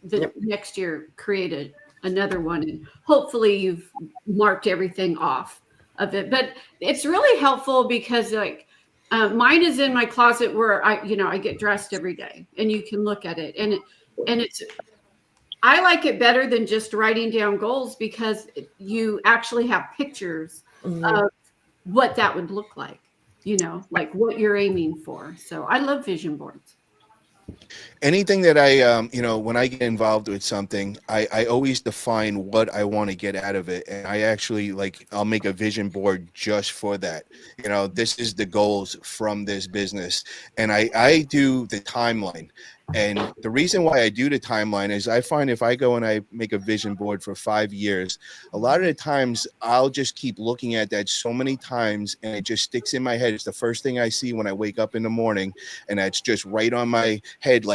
the next year create another one, and hopefully you've marked everything off of it. But it's really helpful because mine is in my closet where I get dressed every day, and you can look at it, and I like it better than just writing down goals because you actually have pictures of what that would look like, like what you're aiming for. So I love vision boards. Anything that I when I get involved with something, I always define what I want to get out of it, and I actually I'll make a vision board just for that. This is the goals from this business, and I do the timeline. And the reason why I do the timeline is I find if I go and I make a vision board for 5 years, a lot of the times I'll just keep looking at that so many times, and it just sticks in my head. It's the first thing I see when I wake up in the morning, and that's just right on my head.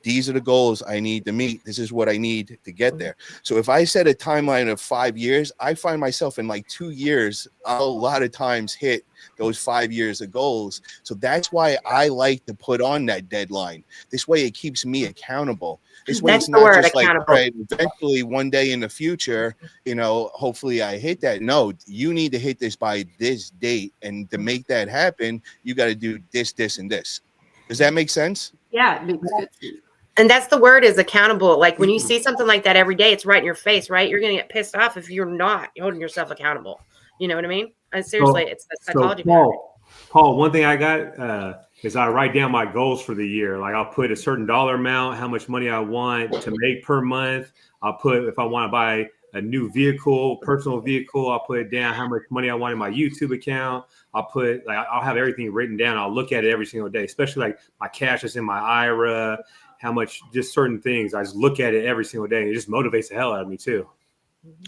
These are the goals I need to meet. This is what I need to get there. So if I set a timeline of 5 years, I find myself in 2 years, I'll a lot of times hit those 5 years of goals. So that's why I like to put on that deadline. This way it keeps me accountable. This way it's not just all right, eventually one day in the future, hopefully I hit that. No, you need to hit this by this date. And to make that happen, you got to do this, this, and this. Does that make sense? Yeah, it makes good sense. And that's the word, is accountable. Like when you see something like that every day, it's right in your face, right? You're going to get pissed off if you're not holding yourself accountable. You know what I mean? Seriously, it's the psychology. Paul, one thing I got is I write down my goals for the year. I'll put a certain dollar amount, how much money I want to make per month. I'll put, if I want to buy a new vehicle, personal vehicle, I'll put it down how much money I want in my YouTube account. I'll put I'll have everything written down. I'll look at it every single day, especially my cash is in my IRA, how much, just certain things. I just look at it every single day, and it just motivates the hell out of me too.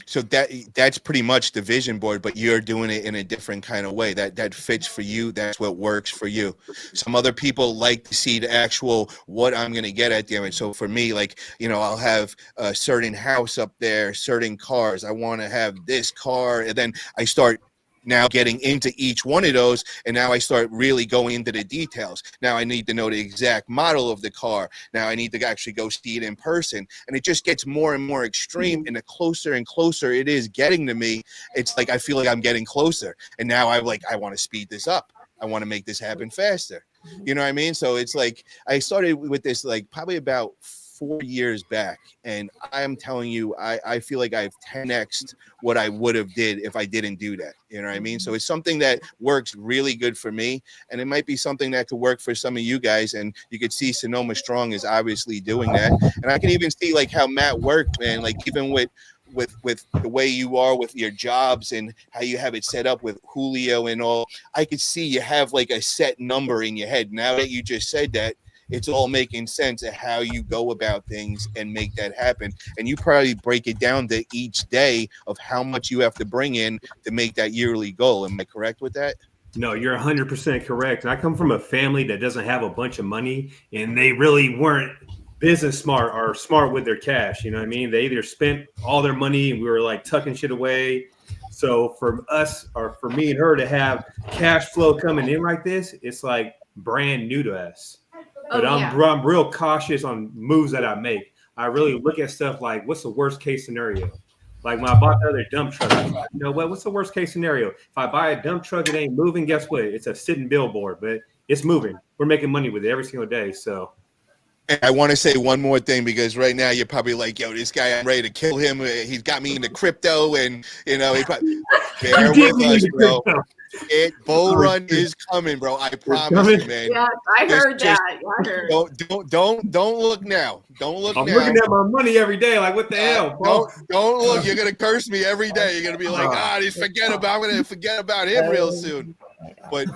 So that's pretty much the vision board, but you're doing it in a different kind of way that fits for you. That's what works for you. Some other people like to see the actual what I'm going to get at the end. So for me, I'll have a certain house up there, certain cars. I want to have this car, and then I start now getting into each one of those, and now I start really going into the details. Now I need to know the exact model of the car. Now I need to actually go see it in person, and it just gets more and more extreme. And the closer and closer it is getting to me, it's I feel like I'm getting closer, and now I want to speed this up. I want to make this happen faster. You know what I mean? So it's I started with this probably about 4 years back, and I am telling you, I feel like I've 10x'd what I would have did if I didn't do that. You know what I mean? So it's something that works really good for me, and it might be something that could work for some of you guys. And you could see Sonoma Strong is obviously doing that, and I can even see how Matt worked, man. Even with the way you are with your jobs and how you have it set up with Julio and all, I could see you have a set number in your head. Now that you just said that, it's all making sense of how you go about things and make that happen. And you probably break it down to each day of how much you have to bring in to make that yearly goal. Am I correct with that? No, you're 100% correct. And I come from a family that doesn't have a bunch of money, and they really weren't business smart or smart with their cash. You know what I mean? They either spent all their money and we were tucking shit away. So for us, or for me and her to have cash flow coming in like this, it's brand new to us. But I'm real cautious on moves that I make. I really look at stuff what's the worst case scenario? When I bought the other dump truck, what's the worst case scenario? If I buy a dump truck, it ain't moving, guess what? It's a sitting billboard, but it's moving. We're making money with it every single day. So I want to say one more thing, because right now you're probably yo, this guy, I'm ready to kill him. He's got me into crypto, and he probably bear with us, bro. Bull run is coming, bro. I promise you, man. Yeah, I heard that. I heard. Don't look now. Don't look now. I'm looking at my money every day. What the hell? Don't look. You're gonna curse me every day. You're gonna be I'm gonna forget about him real soon. But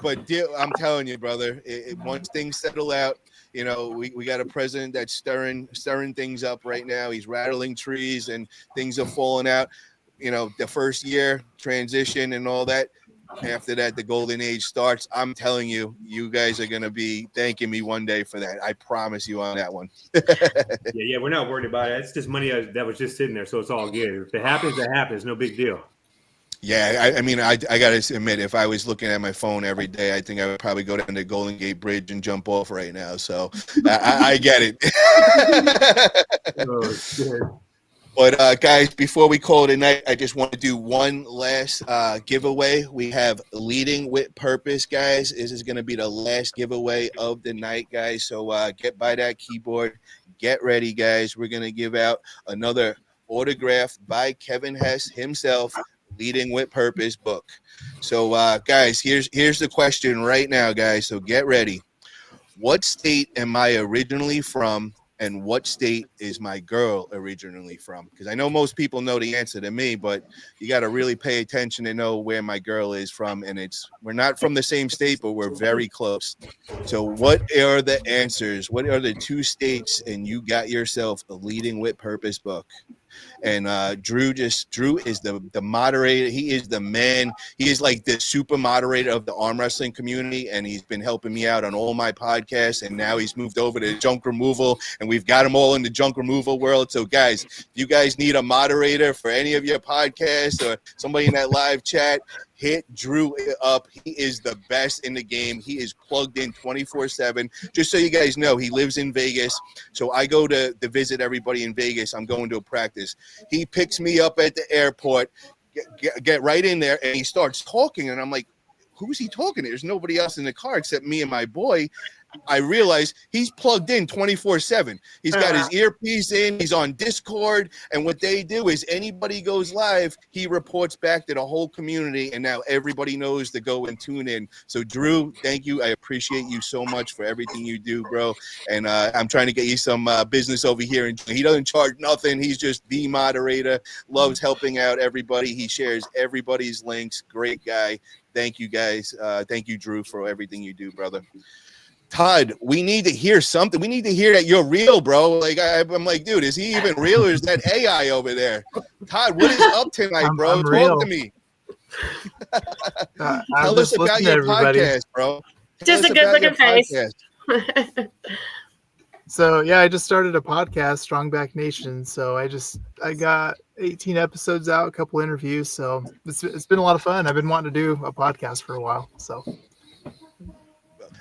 I'm telling you, brother. Once things settle out, we got a president that's stirring things up right now. He's rattling trees and things are falling out. The first year transition and all that. After that, the golden age starts. I'm telling you, you guys are going to be thanking me one day for that. I promise you on that one. Yeah, we're not worried about it. It's just money that was just sitting there, so it's all good. If it happens, it happens. No big deal. Yeah, I mean, I got to admit, if I was looking at my phone every day, I think I would probably go down the Golden Gate Bridge and jump off right now. So I get it. Oh, shit. But guys, before we call it a night, I just want to do one last giveaway. We have Leading with Purpose, guys. This is going to be the last giveaway of the night, guys. So get by that keyboard. Get ready, guys. We're going to give out another autograph by Kevin Hess himself, Leading with Purpose book. So, guys, here's the question right now, guys. So get ready. What state am I originally from, and what state is my girl originally from? Because I know most people know the answer to me, but you got to really pay attention to know where my girl is from. And we're not from the same state, but we're very close. So what are the answers? What are the 2 states? And you got yourself a Leading with Purpose book. And Drew is the moderator. He is the man. He is like the super moderator of the arm wrestling community, and he's been helping me out on all my podcasts. And now he's moved over to junk removal, and we've got him all in the junk removal world. So guys, if you guys need a moderator for any of your podcasts or somebody in that live chat, hit Drew up. He is the best in the game. He is plugged in 24/7. Just so you guys know, he lives in Vegas. So I go to visit everybody in Vegas. I'm going to a practice. He picks me up at the airport, get right in there, and he starts talking. And I'm like, who's he talking to? There's nobody else in the car except me and my boy. I realize he's plugged in 24/7. He's got his earpiece in. He's on Discord. And what they do is anybody goes live, he reports back to the whole community. And now everybody knows to go and tune in. So, Drew, thank you. I appreciate you so much for everything you do, bro. And I'm trying to get you some business over here. And he doesn't charge nothing. He's just the moderator, loves helping out everybody. He shares everybody's links. Great guy. Thank you, guys. Thank you, Drew, for everything you do, brother. Todd, we need to hear something. We need to hear that you're real, bro. Like I'm like, dude, is he even real, or is that AI over there? Todd, what is up tonight, bro? Talk real. to me. Tell us about your podcast, bro. Just a good looking face. So yeah, I just started a podcast, Strong Back Nation. So I got 18 episodes out, a couple interviews. So it's been a lot of fun. I've been wanting to do a podcast for a while. So.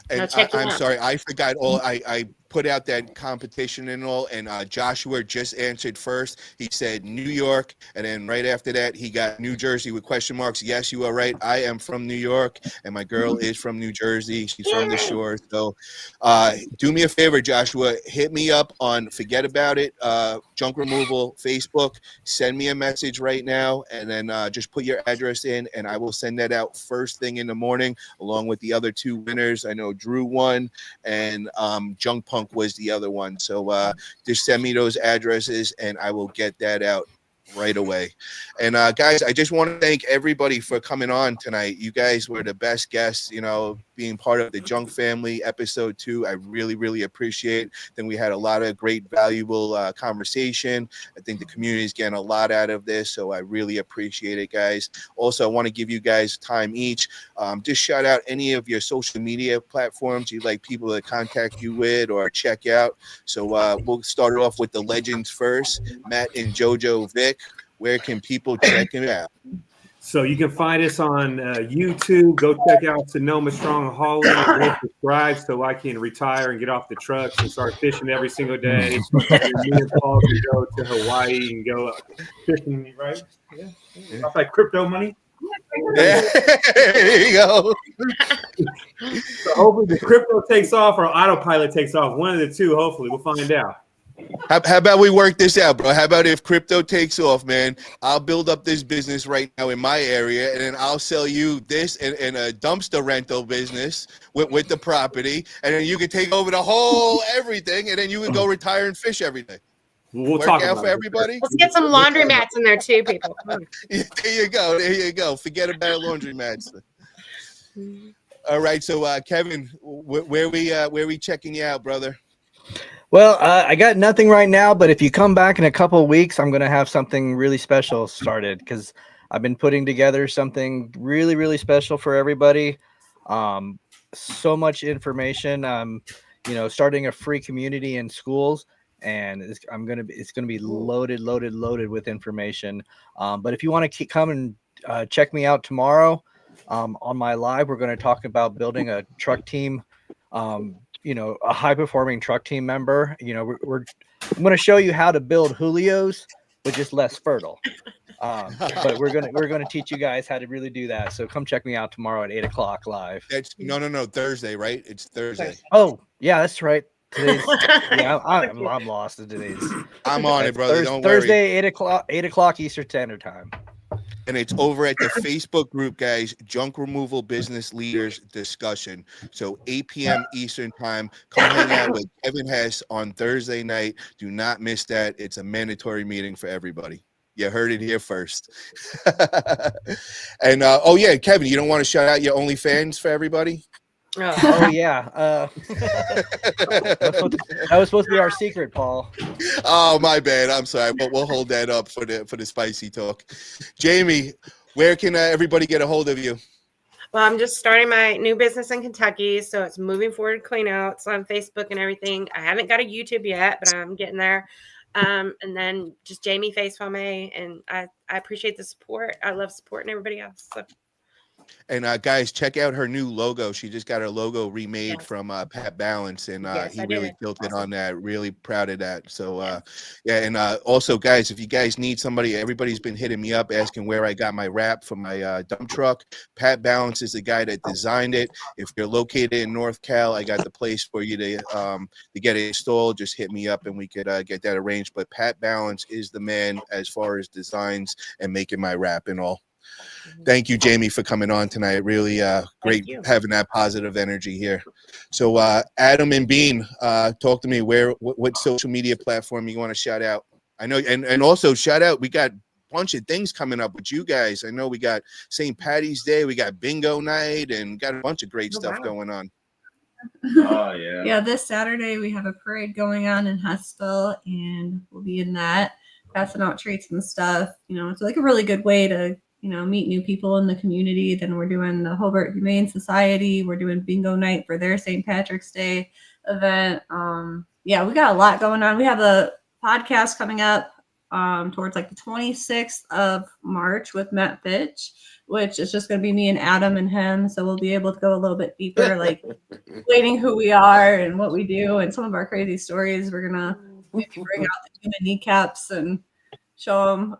And I'm sorry, I forgot all. I put out that competition and all, and Joshua just answered first. He said New York, and then right after that, he got New Jersey with question marks. Yes, you are right. I am from New York, and my girl is from New Jersey. She's from the shore. So do me a favor, Joshua. Hit me up on Forget About It, Junk Removal, Facebook. Send me a message right now, and then just put your address in, and I will send that out first thing in the morning, along with the other 2 winners. I know Drew won, and Junk Punk was the other one. So just send me those addresses and I will get that out right away. And guys, I just want to thank everybody for coming on tonight. You guys were the best guests, being part of the Junk Family episode 2. I really, really appreciate it. Then we had a lot of great, valuable conversation. I think the community is getting a lot out of this, so I really appreciate it, guys. Also, I want to give you guys time each. Just shout out any of your social media platforms you'd like people to contact you with or check out. So we'll start off with the legends first. Matt and Jojo Vick, where can people check him out? So you can find us on YouTube. Go check out Sonoma Strong Hauling. Go subscribe so I can retire and get off the trucks and start fishing every single day. Me and Paul can go to Hawaii and go fishing, right? Yeah. Off like crypto money. There you go. So hopefully the crypto takes off or Autopilot takes off. One of the 2, hopefully. We'll find out. How about we work this out, bro? How about if crypto takes off, man? I'll build up this business right now in my area, and then I'll sell you this and a dumpster rental business with the property, and then you can take over the whole everything, and then you can go retire and fish every day. We'll work talk out about for it. everybody. Let's get some laundry mats in there too, people. There you go. There you go. Forget about laundry mats. All right. So, Kevin, where we checking you out, brother? Well, I got nothing right now, but if you come back in a couple of weeks, I'm going to have something really special started because I've been putting together something really, really special for everybody. So much information. Starting a free community in schools, and it's going to be loaded with information. But if you want to come and check me out tomorrow on my live, we're going to talk about building a truck team. A high-performing truck team member. I'm going to show you how to build Julios, but just less fertile. But we're gonna teach you guys how to really do that. So come check me out tomorrow at 8:00 live. That's no Thursday, right? It's Thursday. Oh yeah, that's right. I'm lost in today's. I'm on it, brother. Don't Thursday, 8:00 Eastern Standard Time. And it's over at the Facebook group, guys, Junk Removal Business Leaders Discussion. So 8 p.m. Eastern time. Come hang out with Kevin Hess on Thursday night. Do not miss that. It's a mandatory meeting for everybody. You heard it here first. And oh yeah, Kevin, you don't want to shout out your OnlyFans for everybody? Oh yeah. That was supposed to be our secret, Paul. Oh, my bad. I'm sorry, but we'll hold that up for the spicy talk. Jamie, where can everybody get a hold of you? Well, I'm just starting my new business in Kentucky, so it's moving forward clean out. It's on Facebook and everything. I haven't got a YouTube yet, but I'm getting there. And then just Jamie Facefame, and I appreciate the support. I love supporting everybody else. So. And guys, check out her new logo. She just got her logo remade from Pat Balance, and he really killed it on that. Really proud of that. So yeah, and also guys, if you guys need somebody, everybody's been hitting me up asking where I got my wrap for my dump truck. Pat Balance is the guy that designed it. If you're located in North Cal, I got the place for you to get it installed. Just hit me up and we could get that arranged. But Pat Balance is the man as far as designs and making my wrap and all. Thank you, Jamie, for coming on tonight. Really great having that positive energy here. So Adam and Bean, talk to me. What social media platform you want to shout out? I know, and also shout out, we got a bunch of things coming up with you guys. I know we got St. Patty's Day, we got bingo night, and got a bunch of great stuff going on. Oh yeah. Yeah, this Saturday we have a parade going on in Hessville, and we'll be in that, passing out treats and stuff. You know, it's like a really good way to meet new people in the community. Then we're doing the Hobart Humane Society. We're doing bingo night for their St. Patrick's Day event. Yeah, we got a lot going on. We have a podcast coming up towards like the 26th of March with Matt Fitch, which is just going to be me and Adam and him. So we'll be able to go a little bit deeper, like explaining who we are and what we do and some of our crazy stories. We're going to maybe bring out the human kneecaps and show them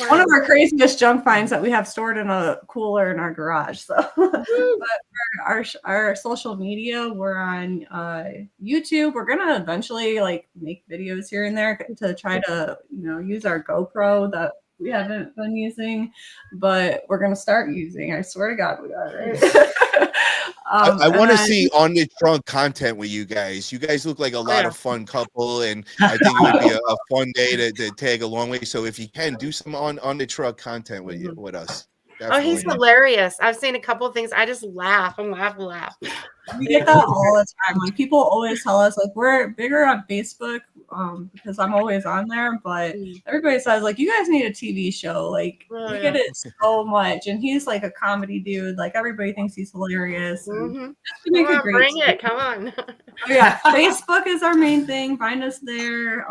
one of our craziest junk finds that we have stored in a cooler in our garage. So, but for our social media, we're on YouTube. We're gonna eventually like make videos here and there to try to use our GoPro that we haven't been using, but we're gonna start using. I swear to God, we are. Right? I want to see on the trunk content with you guys. You guys look like a lot of fun couple, and I think it would be a fun day to tag along with. So if you can do some on the truck content with you with us. Definitely. Oh, he's hilarious. I've seen a couple of things. I just laugh and laugh and laugh. We get that all the time. Like people always tell us like we're bigger on Facebook because I'm always on there, but everybody says like you guys need a TV show. Like we get it so much, and he's like a comedy dude. Like everybody thinks he's hilarious. Come on, bring it. Come on. Yeah, Facebook is our main thing. Find us there.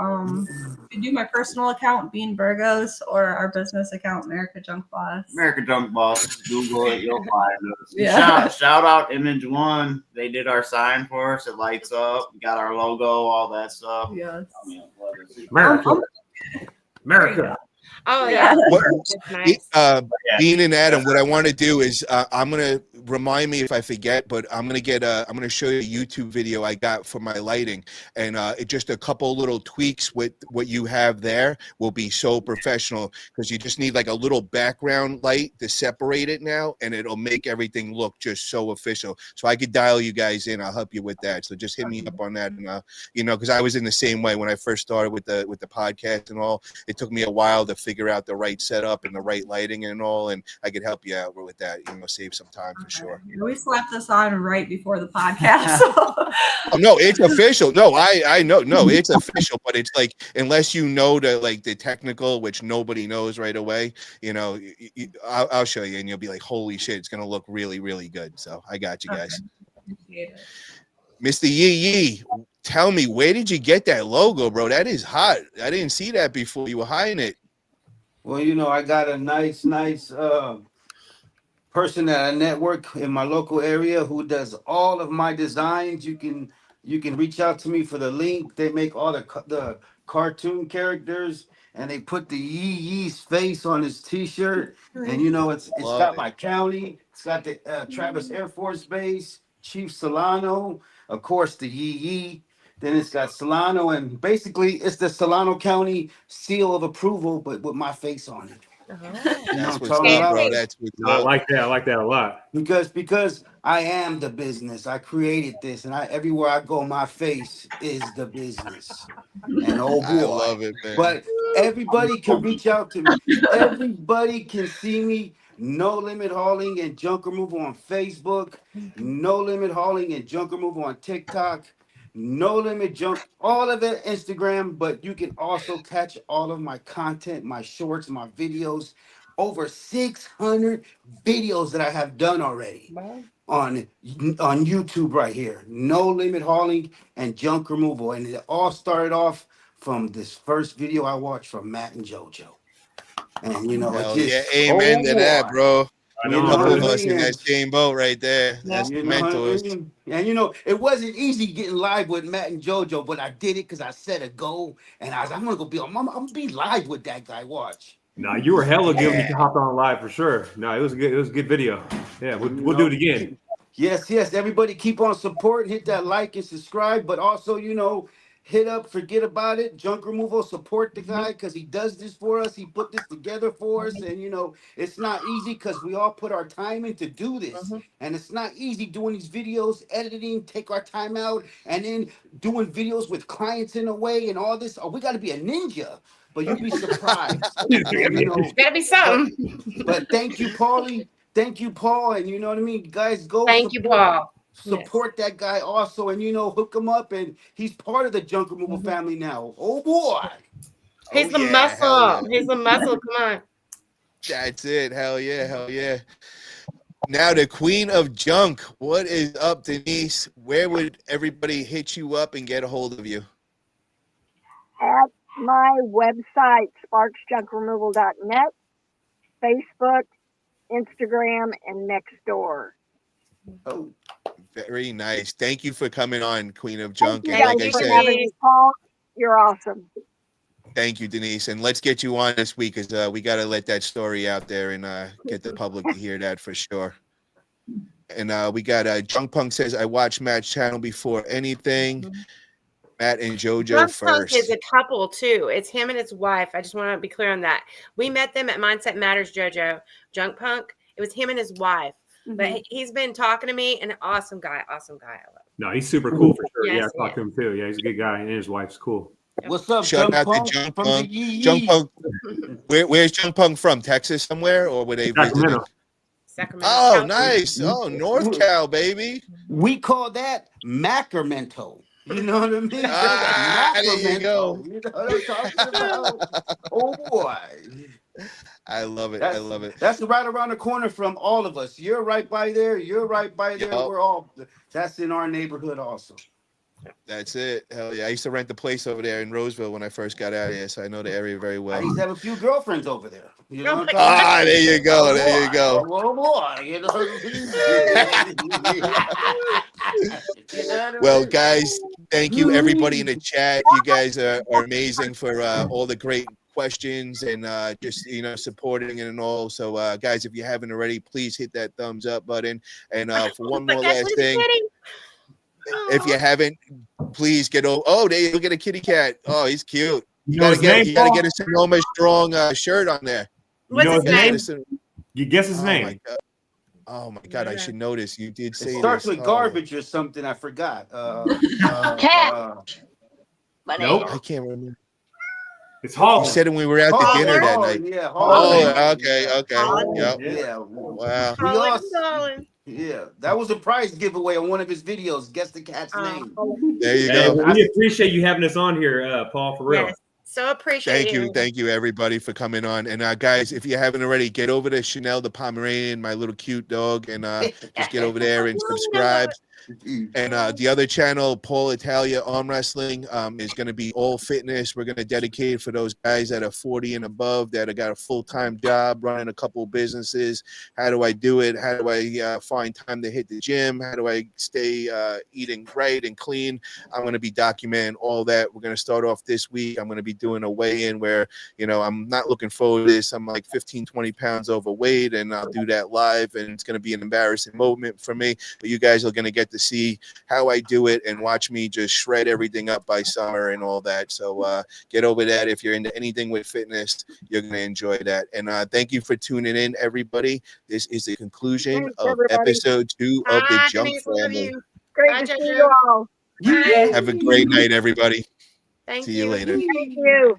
You do my personal account, Bean Burgos, or our business account, Merica Junk Boss. Merica Junk Boss. Google it, you'll find us. Yeah. Shout out Image One. They did our sign for us. It lights up. We got our logo, all that stuff. Yes. America. America. Oh yeah. Nice. Bean and Adam, what I want to do is I'm gonna remind me if I forget, but I'm gonna show you a YouTube video I got for my lighting, and just a couple little tweaks with what you have there will be so professional because you just need like a little background light to separate it now, and it'll make everything look just so official. So I could dial you guys in. I'll help you with that. So just hit me up on that, and because I was in the same way when I first started with the podcast and all. It took me a while to figure out the right setup and the right lighting and all, and I could help you out with that. Save some time for sure. We slapped this on right before the podcast. Oh, no, it's official. No, I know. No, it's official, but it's like unless you know the technical, which nobody knows right away. I'll show you, and you'll be like, "Holy shit, it's gonna look really, really good." So I got you guys. Appreciate it. Mr. Yee, tell me, where did you get that logo, bro? That is hot. I didn't see that before. You were hiding it. Well, I got a nice person at a network in my local area who does all of my designs. You can reach out to me for the link. They make all the cartoon characters, and they put the Yee's face on his T-shirt. And it's got my county. It's got the Travis Air Force Base, Chief Solano, of course the Yee. Then it's got Solano, and basically it's the Solano County seal of approval, but with my face on it. You know That's what I'm what's talking up, bro. about? That's what's No, I up. like that. I like that a lot. Because I am the business. I created this, and everywhere I go, my face is the business. And oh I boy. love it, man. But everybody can reach out to me. Everybody can see me. No Limit Hauling and Junk Removal on Facebook. No Limit Hauling and Junk Removal on TikTok. No Limit Junk, all of it Instagram. But you can also catch all of my content, my shorts, my videos. Over 600 videos that I have done already on YouTube right here. No Limit Hauling and Junk Removal. And it all started off from this first video I watched from Matt and Jojo. And you know, it Hell just yeah, amen to that, boy. bro. I You know. know Couple what of I us in mean? that same boat right there. That's You the know what I mentors. mean? And you know, it wasn't easy getting live with Matt and Jojo, but I did it because I set a goal and I'm gonna go be on. I'm gonna be live with that guy. Watch. No, you were hella good when Yeah. you hopped on live for sure. No, it was good. It was a good video. Yeah, we'll do it again. Yes. Everybody keep on supporting. Hit that like and subscribe. But also, you know, hit up, forget about it. Junk Removal, support the guy because he does this for us. He put this together for us. And, you know, it's not easy because we all put our time in to do this. And it's not easy doing these videos, editing, take our time out, and then doing videos with clients in a way and all this. Oh, we got to be a ninja. But you'd be surprised. And, you know, Gotta be something. but thank you, Paulie. Thank you, Paul. And you know what I mean? Guys, go Thank you, Paul. support that guy also. And, you know, hook him up. And he's part of the Junk Removal family now. Oh, boy. He's the yeah, muscle. hell yeah. He's the muscle. Come on. That's it. Hell yeah, hell yeah. Now the queen of junk. What is up, Denise? Where would everybody hit you up and get a hold of you? At my website, sparksjunkremoval.net, Facebook, Instagram, and Nextdoor. Oh, very nice. Thank you for coming on, Queen of Junk. Thank And you like I guys for said, having me, Paul. You're awesome. thank you, Denise. And let's get you on this week because we got to let that story out there and get the public to hear that for sure. And we got Junk Punk says, I watched Matt's channel before anything. Matt and Jojo Junk Punk first. is a couple too. It's him and his wife. I just want to be clear on that. We met them at Mindset Matters, Jojo. Junk Punk. It was him and his wife. But he's been talking to me, and awesome guy. Awesome guy. I love him. No, he's super cool for sure. Yes, Yeah, I talked to him too. Yeah, he's a good guy, and his wife's cool. what's up, Shout Junk out Punk? to Junk From Punk. the Yee Junk Yee. Punk. Where's Junk Punk from? Texas somewhere, or were they visiting? Sacramento. Sacramento. Oh, California. nice. Oh, North Cal, baby. We call that Macramento. You know what I mean? There you go. You know what I'm talking about? Oh boy. I love it. I love it. That's right around the corner from all of us. You're right by there. You're right by there. Yup. We're all. That's in our neighborhood also. That's it. Hell yeah. I used to rent the place over there in Roseville when I first got out here, so I know the area very I well. used to have a few girlfriends over there. You know what I'm Ah, talking about? There you go. There you go. Oh boy. You know what I mean? Well, guys, thank you everybody in the chat. You guys are amazing for all the great questions and just supporting and all. So guys, if you haven't already, please hit that thumbs up button. And for one more last thing, if you haven't, please get over. Oh, there you get a kitty cat. Oh, he's cute. You gotta get a Sonoma strong shirt on there. What's his name? You guess his Oh name. my god. Oh my god, I should know this. You did say It starts this. with garbage or something. I forgot. Cat. Nope. I can't remember. It's You Holland. said it when we were out to dinner that night. Yeah, Oh, okay. Yep. Yeah. Wow. We lost. Yeah, that was a prize giveaway on one of his videos. Guess the cat's name. There you Hey, go. well, we appreciate you having us on here, Paul, for real. Yes. So appreciate Thank you everybody for coming on. And guys, if you haven't already, get over to Chanel the Pomeranian, my little cute dog, and just get over there and subscribe. And the other channel, Paul Italia Arm Wrestling, is going to be all fitness. We're going to dedicate for those guys that are 40 and above that have got a full-time job, running a couple of businesses. How do I do it? How do I find time to hit the gym? How do I stay eating right and clean? I'm going to be documenting all that. We're going to start off this week. I'm going to be doing doing a weigh-in where, I'm not looking forward to this. I'm like 15, 20 pounds overweight, and I'll do that live, and it's going to be an embarrassing moment for me. But you guys are going to get to see how I do it and watch me just shred everything up by summer and all that. So get over that. If you're into anything with fitness, you're going to enjoy that. And thank you for tuning in, everybody. This is the conclusion Thanks, of everybody. episode 2 of the Bye, Junk Denise, love Family. you. Great Bye, to see Jojo. you all. Bye. Have a great night, everybody. Thank See you you. later. Thank you.